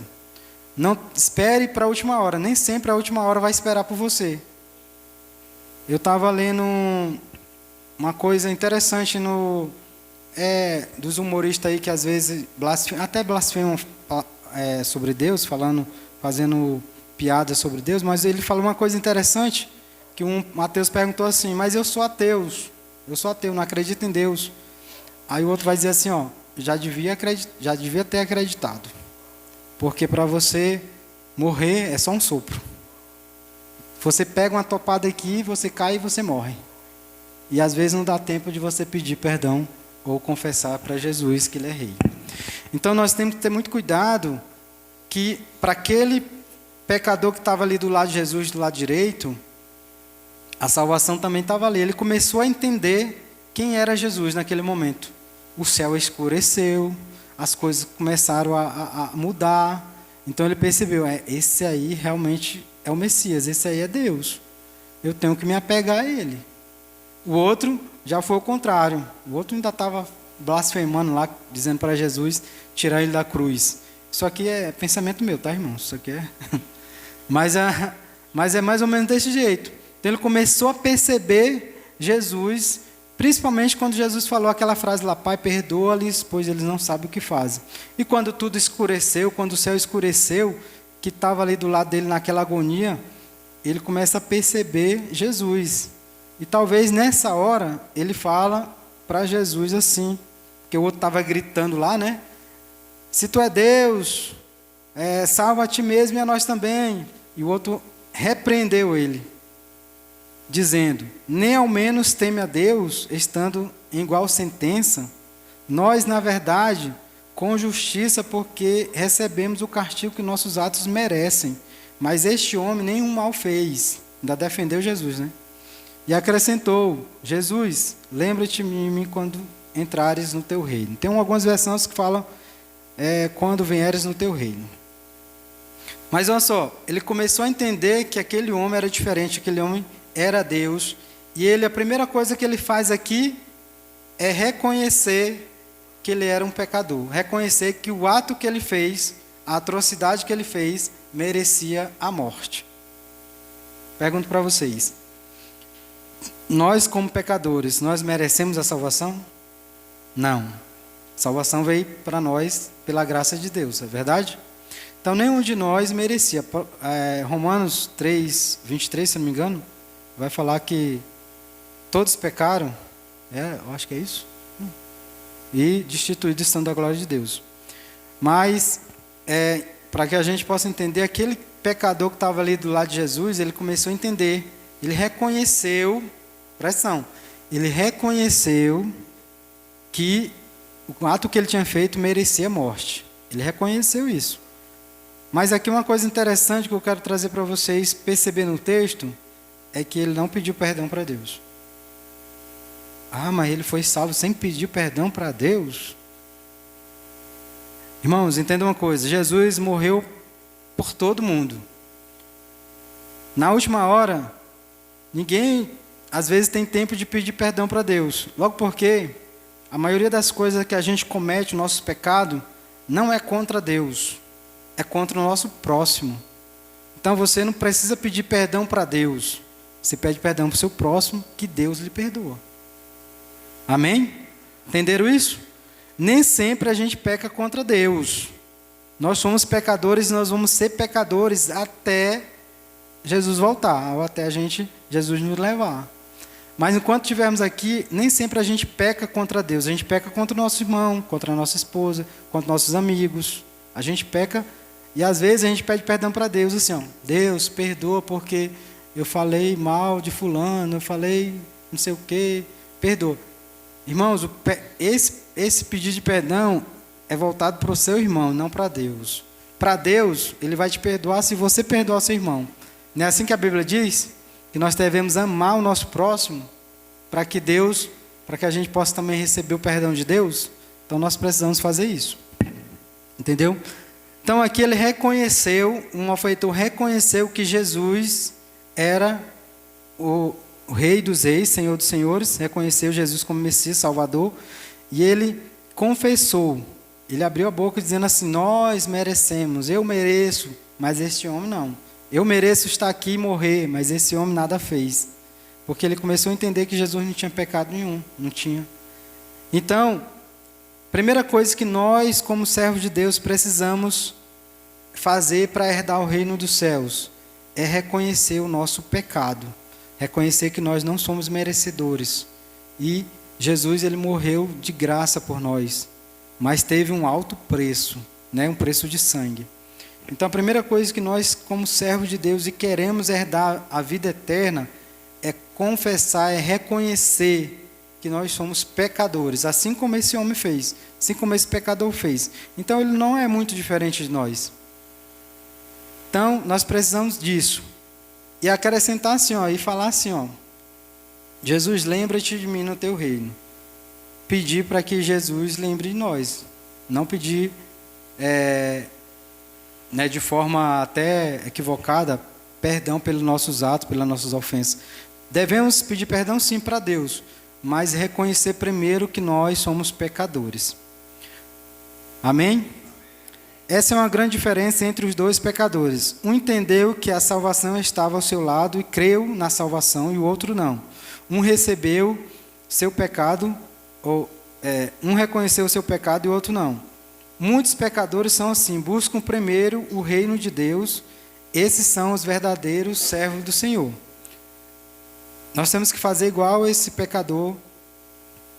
Não espere para a última hora, nem sempre a última hora vai esperar por você. Eu estava lendo uma coisa interessante dos humoristas aí que às vezes blasfemam sobre Deus, fazendo piadas sobre Deus, mas ele falou uma coisa interessante, que Mateus perguntou assim: mas eu sou ateu, não acredito em Deus. Aí o outro vai dizer assim, ó: já devia ter acreditado, porque para você morrer é só um sopro. Você pega uma topada aqui, você cai e você morre. E às vezes não dá tempo de você pedir perdão ou confessar para Jesus que Ele é Rei. Então nós temos que ter muito cuidado que para aquele pecador que estava ali do lado de Jesus, do lado direito, a salvação também estava ali. Ele começou a entender quem era Jesus naquele momento. O céu escureceu, as coisas começaram a mudar. Então ele percebeu: esse aí realmente é o Messias, esse aí é Deus. Eu tenho que me apegar a Ele. O outro já foi o contrário. O outro ainda estava blasfemando lá, dizendo para Jesus tirar ele da cruz. Isso aqui é pensamento meu, tá, irmão? Isso aqui é... mas é mais ou menos desse jeito. Então ele começou a perceber Jesus, principalmente quando Jesus falou aquela frase lá: Pai, perdoa-lhes, pois eles não sabem o que fazem. E quando tudo escureceu, quando o céu escureceu, que estava ali do lado dele naquela agonia, ele começa a perceber Jesus. E talvez nessa hora ele fala para Jesus assim, porque o outro estava gritando lá, né? Se tu é Deus, salva a ti mesmo e a nós também. E o outro repreendeu ele, dizendo: nem ao menos teme a Deus, estando em igual sentença. Nós, na verdade, com justiça, porque recebemos o castigo que nossos atos merecem. Mas este homem nenhum mal fez. Ainda defendeu Jesus, né? E acrescentou: Jesus, lembra-te de mim quando entrares no teu reino. Tem algumas versões que falam quando vieres no teu reino. Mas olha só, ele começou a entender que aquele homem era diferente, aquele homem era Deus. E a primeira coisa que ele faz aqui é reconhecer que ele era um pecador. Reconhecer que o ato que ele fez, a atrocidade que ele fez, merecia a morte. Pergunto para vocês: nós como pecadores, nós merecemos a salvação? Não. A salvação veio para nós pela graça de Deus, é verdade? Então nenhum de nós merecia. Romanos 3, 23, se não me engano, vai falar que todos pecaram, eu acho que é isso, e destituídos estão da glória de Deus. Mas, para que a gente possa entender, aquele pecador que estava ali do lado de Jesus, ele começou a entender, ele reconheceu, presta atenção, ele reconheceu que o ato que ele tinha feito merecia morte. Ele reconheceu isso. Mas aqui uma coisa interessante que eu quero trazer para vocês perceber no texto, é que ele não pediu perdão para Deus. Mas ele foi salvo sem pedir perdão para Deus? Irmãos, entenda uma coisa, Jesus morreu por todo mundo. Na última hora, ninguém às vezes tem tempo de pedir perdão para Deus. Logo porque a maioria das coisas que a gente comete, o nosso pecado, não é contra Deus, é contra o nosso próximo. Então você não precisa pedir perdão para Deus. Você pede perdão para o seu próximo, que Deus lhe perdoa. Amém? Entenderam isso? Nem sempre a gente peca contra Deus. Nós somos pecadores e nós vamos ser pecadores até Jesus voltar, ou até Jesus nos levar. Mas enquanto estivermos aqui, nem sempre a gente peca contra Deus. A gente peca contra o nosso irmão, contra a nossa esposa, contra nossos amigos. A gente peca e às vezes a gente pede perdão para Deus assim, Deus, perdoa porque eu falei mal de fulano, eu falei não sei o quê, perdoa. Irmãos, esse pedido de perdão é voltado para o seu irmão, não para Deus. Para Deus, Ele vai te perdoar se você perdoar o seu irmão. Não é assim que a Bíblia diz? Que nós devemos amar o nosso próximo para que a gente possa também receber o perdão de Deus. Então nós precisamos fazer isso. Entendeu? Então aqui ele reconheceu, um malfeitor reconheceu que Jesus era o Rei dos Reis, Senhor dos Senhores, reconheceu Jesus como Messias, Salvador, e ele confessou, ele abriu a boca dizendo assim: nós merecemos, eu mereço, mas este homem não. Eu mereço estar aqui e morrer, mas esse homem nada fez. Porque ele começou a entender que Jesus não tinha pecado nenhum, não tinha. Então, primeira coisa que nós, como servos de Deus, precisamos fazer para herdar o reino dos céus é reconhecer o nosso pecado. Reconhecer que nós não somos merecedores. E Jesus, ele morreu de graça por nós. Mas teve um alto preço, né? Um preço de sangue. Então a primeira coisa que nós, como servos de Deus e queremos herdar a vida eterna, é confessar, é reconhecer que nós somos pecadores. Assim como esse homem fez. Assim como esse pecador fez. Então ele não é muito diferente de nós. Então nós precisamos disso. E acrescentar assim, e falar assim, Jesus, lembra-te de mim no teu reino. Pedir para que Jesus lembre de nós. Não pedir de forma até equivocada, perdão pelos nossos atos, pelas nossas ofensas. Devemos pedir perdão sim para Deus, mas reconhecer primeiro que nós somos pecadores. Amém? Essa é uma grande diferença entre os dois pecadores. Um entendeu que a salvação estava ao seu lado e creu na salvação, e o outro não. Um recebeu seu pecado, um reconheceu o seu pecado e o outro não. Muitos pecadores são assim, buscam primeiro o reino de Deus. Esses são os verdadeiros servos do Senhor. Nós temos que fazer igual esse pecador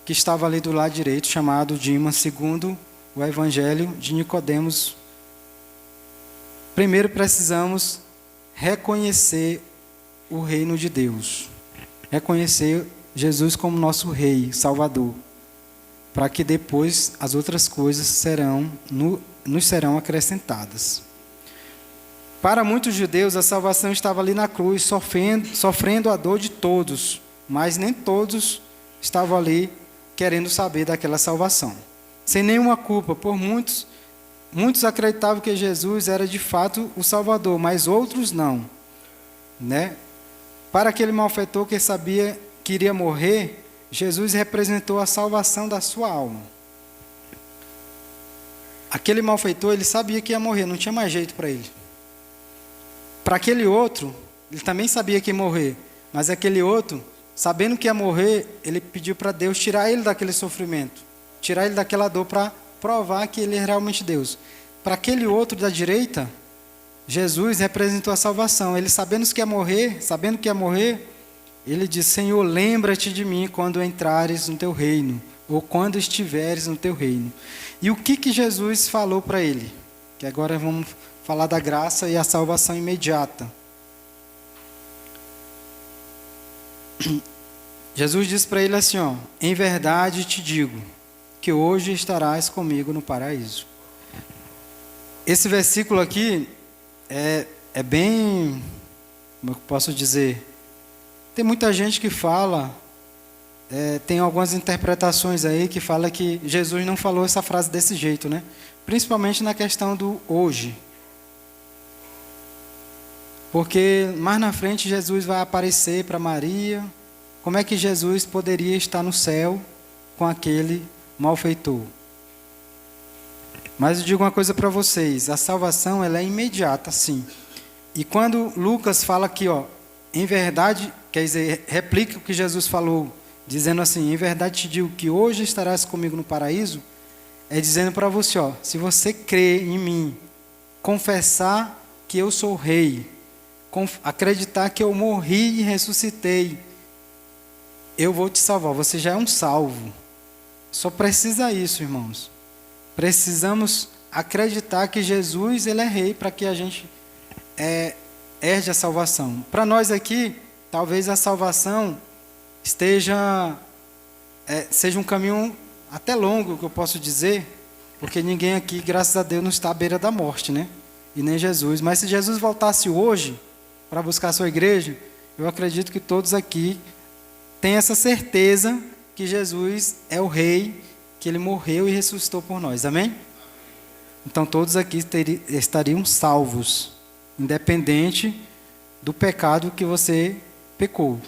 que estava ali do lado direito, chamado Dimas, segundo o Evangelho de Nicodemos. Primeiro precisamos reconhecer o reino de Deus. Reconhecer Jesus como nosso Rei, Salvador. para que depois as outras coisas nos serão acrescentadas. Para muitos judeus, a salvação estava ali na cruz, sofrendo a dor de todos, mas nem todos estavam ali querendo saber daquela salvação. Sem nenhuma culpa, por muitos acreditavam que Jesus era de fato o Salvador, mas outros não, né? Para aquele malfeitor que sabia que iria morrer, Jesus representou a salvação da sua alma. Aquele malfeitor, ele sabia que ia morrer, não tinha mais jeito para ele. Para aquele outro, ele também sabia que ia morrer, mas aquele outro, sabendo que ia morrer, ele pediu para Deus tirar ele daquele sofrimento, tirar ele daquela dor para provar que ele é realmente Deus. Para aquele outro da direita, Jesus representou a salvação. Ele sabendo que ia morrer, ele disse: Senhor, lembra-te de mim quando entrares no teu reino, ou quando estiveres no teu reino. E o que Jesus falou para ele? Que agora vamos falar da graça e a salvação imediata. Jesus disse para ele assim, ó: em verdade te digo, que hoje estarás comigo no paraíso. Esse versículo aqui é bem, como eu posso dizer, tem muita gente que fala, tem algumas interpretações aí que fala que Jesus não falou essa frase desse jeito, né? Principalmente na questão do hoje. Porque mais na frente Jesus vai aparecer para Maria. Como é que Jesus poderia estar no céu com aquele malfeitor? Mas eu digo uma coisa para vocês, a salvação ela é imediata, sim. E quando Lucas fala aqui, ó, em verdade, quer dizer, replica o que Jesus falou, dizendo assim: em verdade te digo que hoje estarás comigo no paraíso, é dizendo para você, ó, se você crer em mim, confessar que eu sou rei, acreditar que eu morri e ressuscitei, eu vou te salvar, você já é um salvo. Só precisa isso, irmãos. Precisamos acreditar que Jesus ele é rei para que a gente herde a salvação. Para nós aqui, talvez a salvação seja um caminho até longo, que eu posso dizer, porque ninguém aqui, graças a Deus, não está à beira da morte, né? E nem Jesus. Mas se Jesus voltasse hoje para buscar a sua igreja, eu acredito que todos aqui têm essa certeza que Jesus é o rei, que ele morreu e ressuscitou por nós. Amém? Então todos aqui estariam salvos, independente do pecado que você pecou.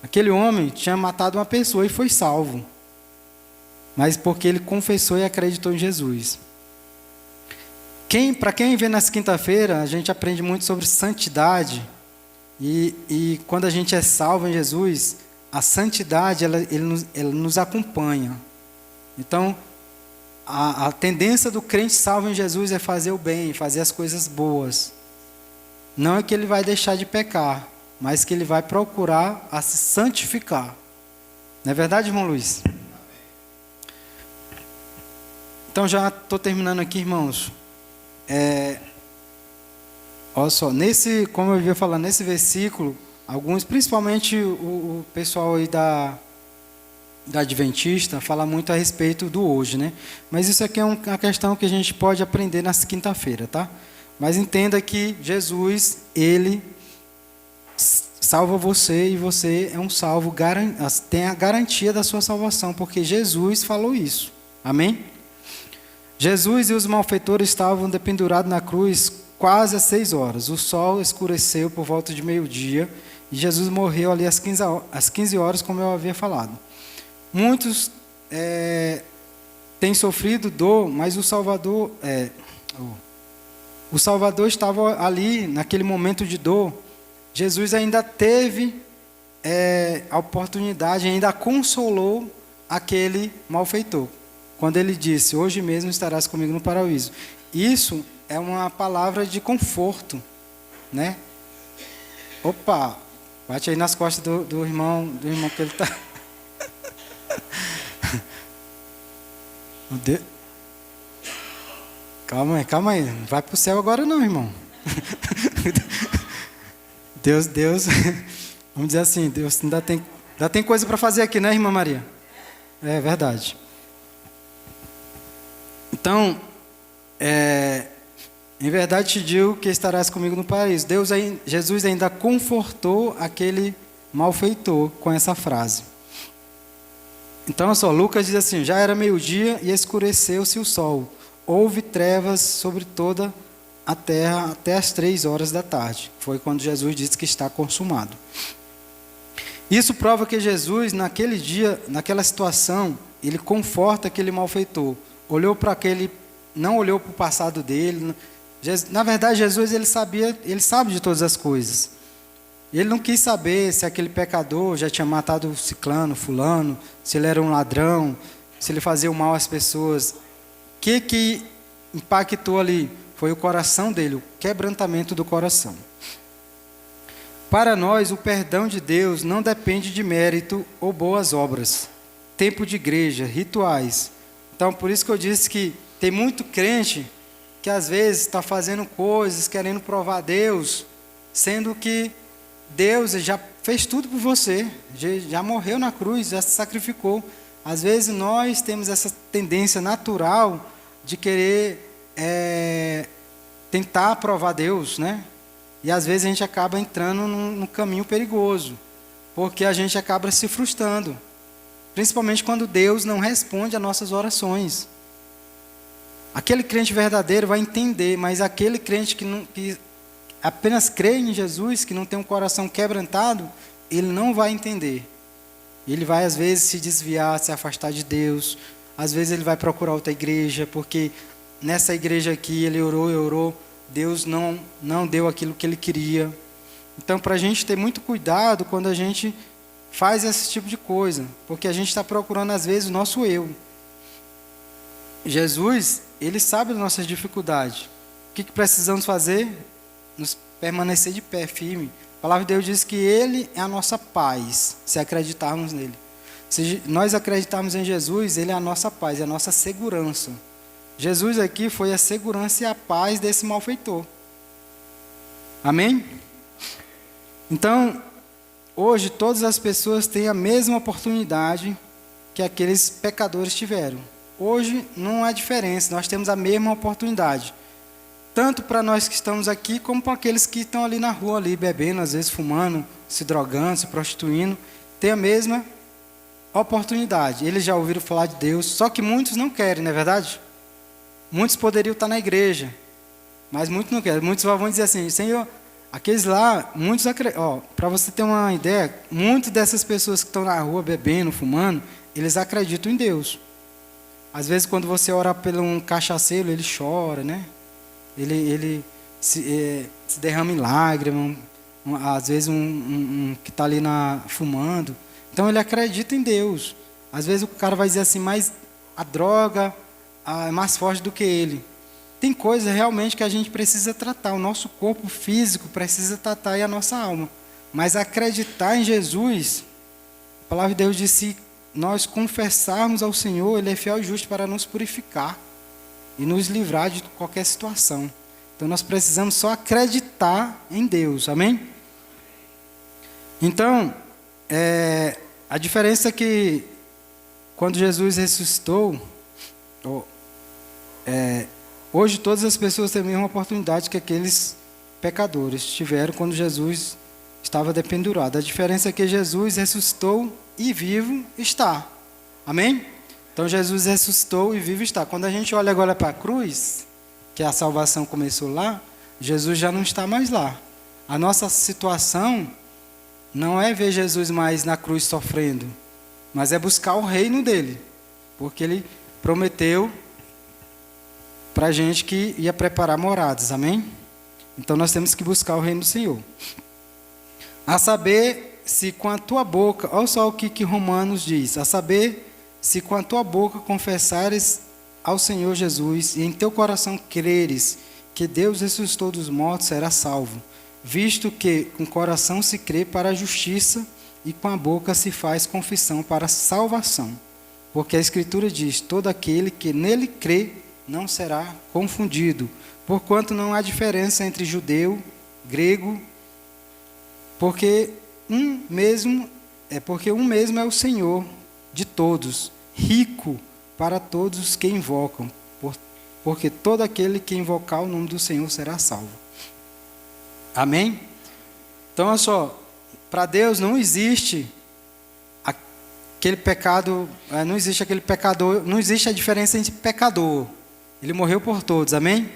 Aquele homem tinha matado uma pessoa e foi salvo, mas porque ele confessou e acreditou em Jesus. Para quem vem nas quinta-feira, a gente aprende muito sobre santidade, e quando a gente é salvo em Jesus, a santidade ela nos acompanha. Então, a tendência do crente salvo em Jesus é fazer o bem, fazer as coisas boas. Não é que ele vai deixar de pecar, mas que ele vai procurar a se santificar. Não é verdade, irmão Luiz? Então, já estou terminando aqui, irmãos. Olha só, como eu ia falando, nesse versículo, alguns, principalmente o pessoal aí da Adventista, fala muito a respeito do hoje, né? Mas isso aqui é uma questão que a gente pode aprender na quinta-feira, tá? Mas entenda que Jesus, ele salva você e você é um salvo, tem a garantia da sua salvação, porque Jesus falou isso. Amém? Jesus e os malfeitores estavam dependurados na cruz quase às 6 horas. O sol escureceu por volta de meio-dia e Jesus morreu ali às 15 horas, como eu havia falado. Muitos têm sofrido dor, mas o Salvador estava ali naquele momento de dor. Jesus ainda teve a oportunidade, ainda consolou aquele malfeitor, quando ele disse: hoje mesmo estarás comigo no paraíso. Isso é uma palavra de conforto, né? Opa, bate aí nas costas do irmão que ele está. Calma aí, não vai para o céu agora não, irmão. Deus, vamos dizer assim, Deus ainda tem coisa para fazer aqui, né, irmã Maria? É verdade. Então, em verdade te digo que estarás comigo no paraíso. Jesus ainda confortou aquele malfeitor com essa frase. Então, olha só, Lucas diz assim: já era meio-dia e escureceu-se o sol. Houve trevas sobre toda a terra até as 3 horas da tarde. Foi quando Jesus disse que está consumado. Isso prova que Jesus, naquele dia, naquela situação, ele conforta aquele malfeitor. Olhou para aquele, não olhou para o passado dele. Na verdade, Jesus ele sabe de todas as coisas. Ele não quis saber se aquele pecador já tinha matado o ciclano, fulano, se ele era um ladrão, se ele fazia o mal às pessoas. O que impactou ali? Foi o coração dele, o quebrantamento do coração. Para nós, o perdão de Deus não depende de mérito ou boas obras, tempo de igreja, rituais. Então, por isso que eu disse que tem muito crente que às vezes está fazendo coisas, querendo provar a Deus, sendo que Deus já fez tudo por você, já morreu na cruz, já se sacrificou. Às vezes nós temos essa tendência natural de querer tentar provar Deus, né? E às vezes a gente acaba entrando num caminho perigoso, porque a gente acaba se frustrando, principalmente quando Deus não responde às nossas orações. Aquele crente verdadeiro vai entender, mas aquele crente que apenas crê em Jesus, que não tem um coração quebrantado, ele não vai entender. Ele vai às vezes se desviar, se afastar de Deus. Às vezes ele vai procurar outra igreja, porque nessa igreja aqui ele orou, Deus não deu aquilo que ele queria. Então, para a gente ter muito cuidado quando a gente faz esse tipo de coisa, porque a gente está procurando às vezes o nosso eu. Jesus, ele sabe das nossas dificuldades. O que precisamos fazer? Nos permanecer de pé, firme. A palavra de Deus diz que Ele é a nossa paz, se acreditarmos nele. Se nós acreditarmos em Jesus, Ele é a nossa paz, é a nossa segurança. Jesus aqui foi a segurança e a paz desse malfeitor. Amém? Então, hoje todas as pessoas têm a mesma oportunidade que aqueles pecadores tiveram. Hoje não há diferença, nós temos a mesma oportunidade. Tanto para nós que estamos aqui, como para aqueles que estão ali na rua, ali bebendo, às vezes fumando, se drogando, se prostituindo, tem a mesma oportunidade. Eles já ouviram falar de Deus, só que muitos não querem, não é verdade? Muitos poderiam estar na igreja, mas muitos não querem. Muitos vão dizer assim: Senhor, aqueles lá, muitos acreditam. Para você ter uma ideia, muitas dessas pessoas que estão na rua bebendo, fumando, eles acreditam em Deus. Às vezes, quando você ora por um cachaceiro, ele chora, né? Ele se derrama em lágrimas, às vezes um que está ali fumando. Então ele acredita em Deus. Às vezes o cara vai dizer assim: mas a droga é mais forte do que ele. Tem coisas realmente que a gente precisa tratar. O nosso corpo físico precisa tratar e a nossa alma. Mas acreditar em Jesus, a palavra de Deus diz: se nós confessarmos ao Senhor, Ele é fiel e justo para nos purificar e nos livrar de qualquer situação. Então nós precisamos só acreditar em Deus, amém? Então, a diferença é que quando Jesus ressuscitou, hoje todas as pessoas têm a mesma oportunidade que aqueles pecadores tiveram quando Jesus estava dependurado. A diferença é que Jesus ressuscitou e vivo está, amém? Então Jesus ressuscitou e vivo está. Quando a gente olha agora para a cruz, que a salvação começou lá, Jesus já não está mais lá. A nossa situação não é ver Jesus mais na cruz sofrendo, mas é buscar o reino dele, porque ele prometeu para a gente que ia preparar moradas, amém? Então nós temos que buscar o reino do Senhor. A saber, se com a tua boca, olha só o que Romanos diz, a saber, se com a tua boca confessares ao Senhor Jesus e em teu coração creres que Deus ressuscitou dos mortos, serás salvo, visto que com o coração se crê para a justiça e com a boca se faz confissão para a salvação. Porque a Escritura diz: todo aquele que nele crê não será confundido, porquanto não há diferença entre judeu, grego, porque um mesmo é o Senhor de todos, rico para todos os que invocam. porque todo aquele que invocar o nome do Senhor será salvo. Amém? Então, olha só, para Deus não existe aquele pecado, não existe aquele pecador, não existe a diferença entre pecador. Ele morreu por todos, amém?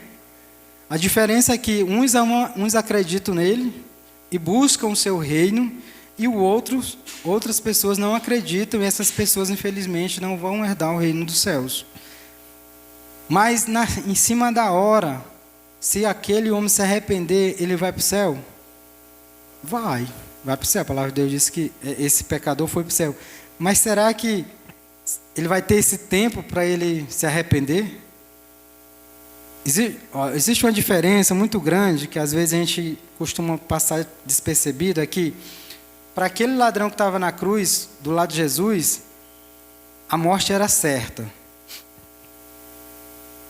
A diferença é que uns acreditam nele e buscam o seu reino, e outras pessoas não acreditam, e essas pessoas, infelizmente, não vão herdar o reino dos céus. Mas, em cima da hora, se aquele homem se arrepender, ele vai para o céu? Vai para o céu. A palavra de Deus diz que esse pecador foi para o céu. Mas será que ele vai ter esse tempo para ele se arrepender? Existe uma diferença muito grande, que às vezes a gente costuma passar despercebido, é que para aquele ladrão que estava na cruz, do lado de Jesus, a morte era certa.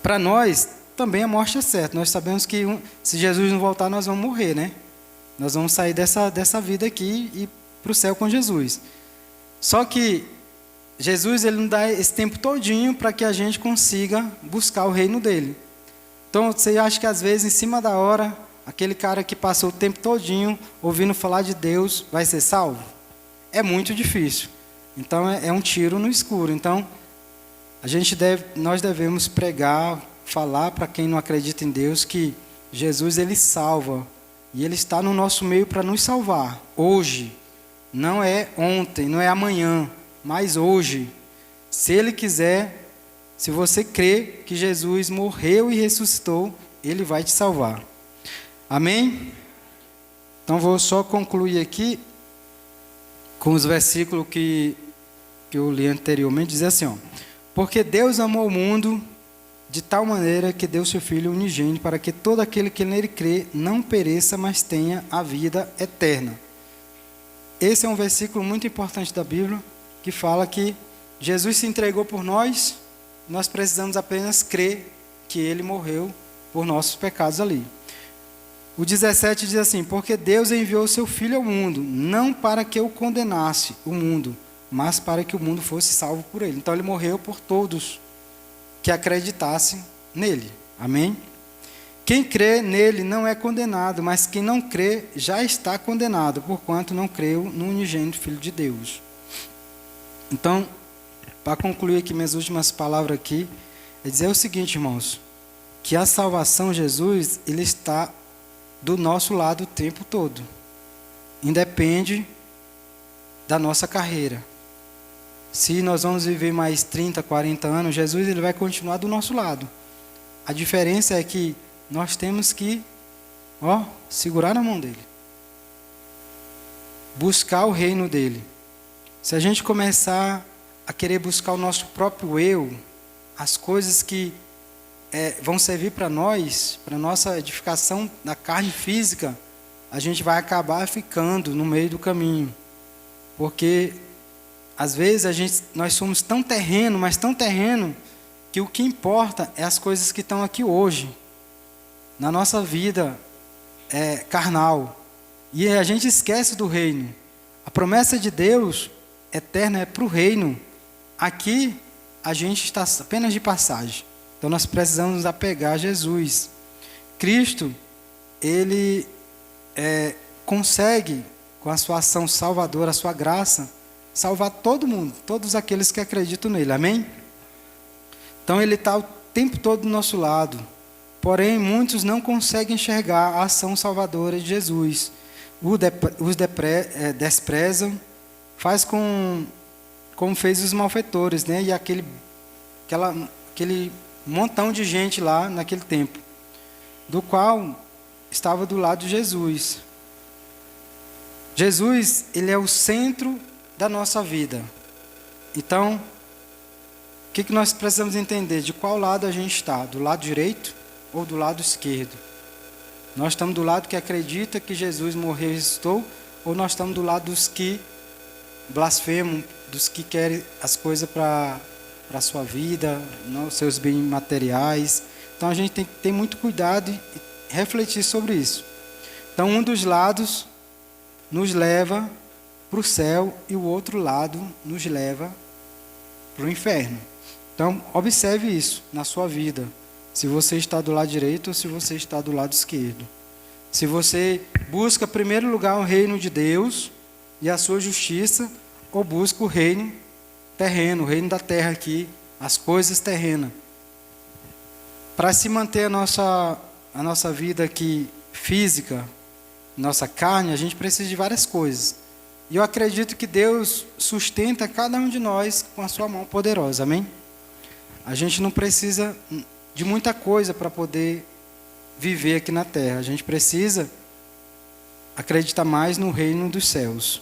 Para nós, também a morte é certa. Nós sabemos que se Jesus não voltar, nós vamos morrer, né? Nós vamos sair dessa vida aqui e ir para o céu com Jesus. Só que Jesus, ele não dá esse tempo todinho para que a gente consiga buscar o reino dele. Então, você acha que às vezes, em cima da hora, aquele cara que passou o tempo todinho ouvindo falar de Deus vai ser salvo? É muito difícil. Então, é um tiro no escuro. Então, nós devemos pregar, falar para quem não acredita em Deus que Jesus, ele salva. E ele está no nosso meio para nos salvar. Hoje. Não é ontem, não é amanhã, mas hoje. Se ele quiser, se você crê que Jesus morreu e ressuscitou, ele vai te salvar. Amém? Então vou só concluir aqui com os versículos que eu li anteriormente. Diz assim, ó: porque Deus amou o mundo de tal maneira que deu seu Filho unigênito, para que todo aquele que nele crê não pereça, mas tenha a vida eterna. Esse é um versículo muito importante da Bíblia, que fala que Jesus se entregou por nós, nós precisamos apenas crer que ele morreu por nossos pecados ali. O 17 diz assim: porque Deus enviou o seu Filho ao mundo, não para que o condenasse o mundo, mas para que o mundo fosse salvo por ele. Então ele morreu por todos que acreditassem nele. Amém? Quem crê nele não é condenado, mas quem não crê já está condenado, porquanto não creu no unigênito Filho de Deus. Então, para concluir aqui minhas últimas palavras aqui, é dizer o seguinte, irmãos, que a salvação, Jesus, ele está do nosso lado o tempo todo. Independe da nossa carreira. Se nós vamos viver mais 30, 40 anos, Jesus, ele vai continuar do nosso lado. A diferença é que nós temos que, segurar na mão dele. Buscar o reino dele. Se a gente começar a querer buscar o nosso próprio eu, as coisas que vão servir para nós, para nossa edificação da carne física, a gente vai acabar ficando no meio do caminho. Porque, às vezes, nós somos tão terreno, mas tão terreno, que o que importa é as coisas que estão aqui hoje. Na nossa vida carnal. E a gente esquece do reino. A promessa de Deus eterna é para o reino. Aqui a gente está apenas de passagem. Então nós precisamos nos apegar a Jesus. Cristo, ele consegue, com a sua ação salvadora, a sua graça, salvar todo mundo, todos aqueles que acreditam nele. Amém? Então ele está o tempo todo do nosso lado. Porém, muitos não conseguem enxergar a ação salvadora de Jesus. Os desprezam, faz como fez os malfeitores, né? E aquele montão de gente lá naquele tempo, do qual estava do lado de Jesus. Jesus, ele é o centro da nossa vida. Então, o que nós precisamos entender? De qual lado a gente está? Do lado direito ou do lado esquerdo? Nós estamos do lado que acredita que Jesus morreu e ressuscitou, ou nós estamos do lado dos que blasfemam, dos que querem as coisas para a sua vida, os seus bens materiais? Então a gente tem que ter muito cuidado e refletir sobre isso. Então um dos lados nos leva para o céu e o outro lado nos leva para o inferno. Então observe isso na sua vida. se você está do lado direito ou se você está do lado esquerdo. Se você busca em primeiro lugar o reino de Deus e a sua justiça, ou busca o reino terreno, o reino da terra aqui, as coisas terrenas. Para se manter a nossa vida aqui física, nossa carne, a gente precisa de várias coisas. E eu acredito que Deus sustenta cada um de nós com a sua mão poderosa, amém? A gente não precisa de muita coisa para poder viver aqui na terra. A gente precisa acreditar mais no reino dos céus.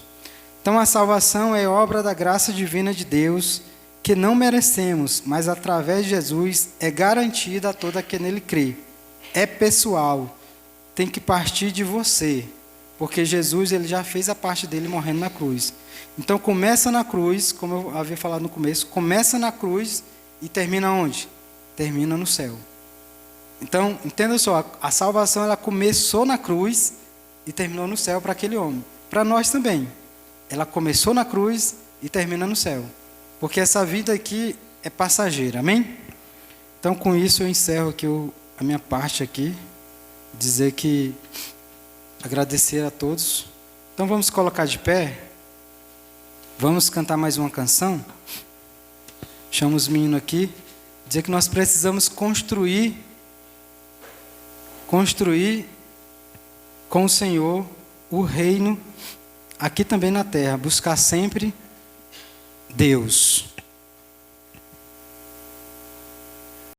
Então a salvação é obra da graça divina de Deus, que não merecemos, mas através de Jesus é garantida a todo aquele que nele crê. É pessoal, tem que partir de você, porque Jesus ele já fez a parte dele morrendo na cruz. Então começa na cruz, como eu havia falado no começo, começa na cruz e termina onde? Termina no céu. Então, entenda só, a salvação ela começou na cruz e terminou no céu para aquele homem. Para nós também. Ela começou na cruz e termina no céu. Porque essa vida aqui é passageira, amém? Então, com isso eu encerro aqui a minha parte aqui. Dizer que agradecer a todos. Então vamos colocar de pé. Vamos cantar mais uma canção. Chama os meninos aqui. Dizer que nós precisamos construir com o Senhor o reino aqui também na terra. Buscar sempre Deus.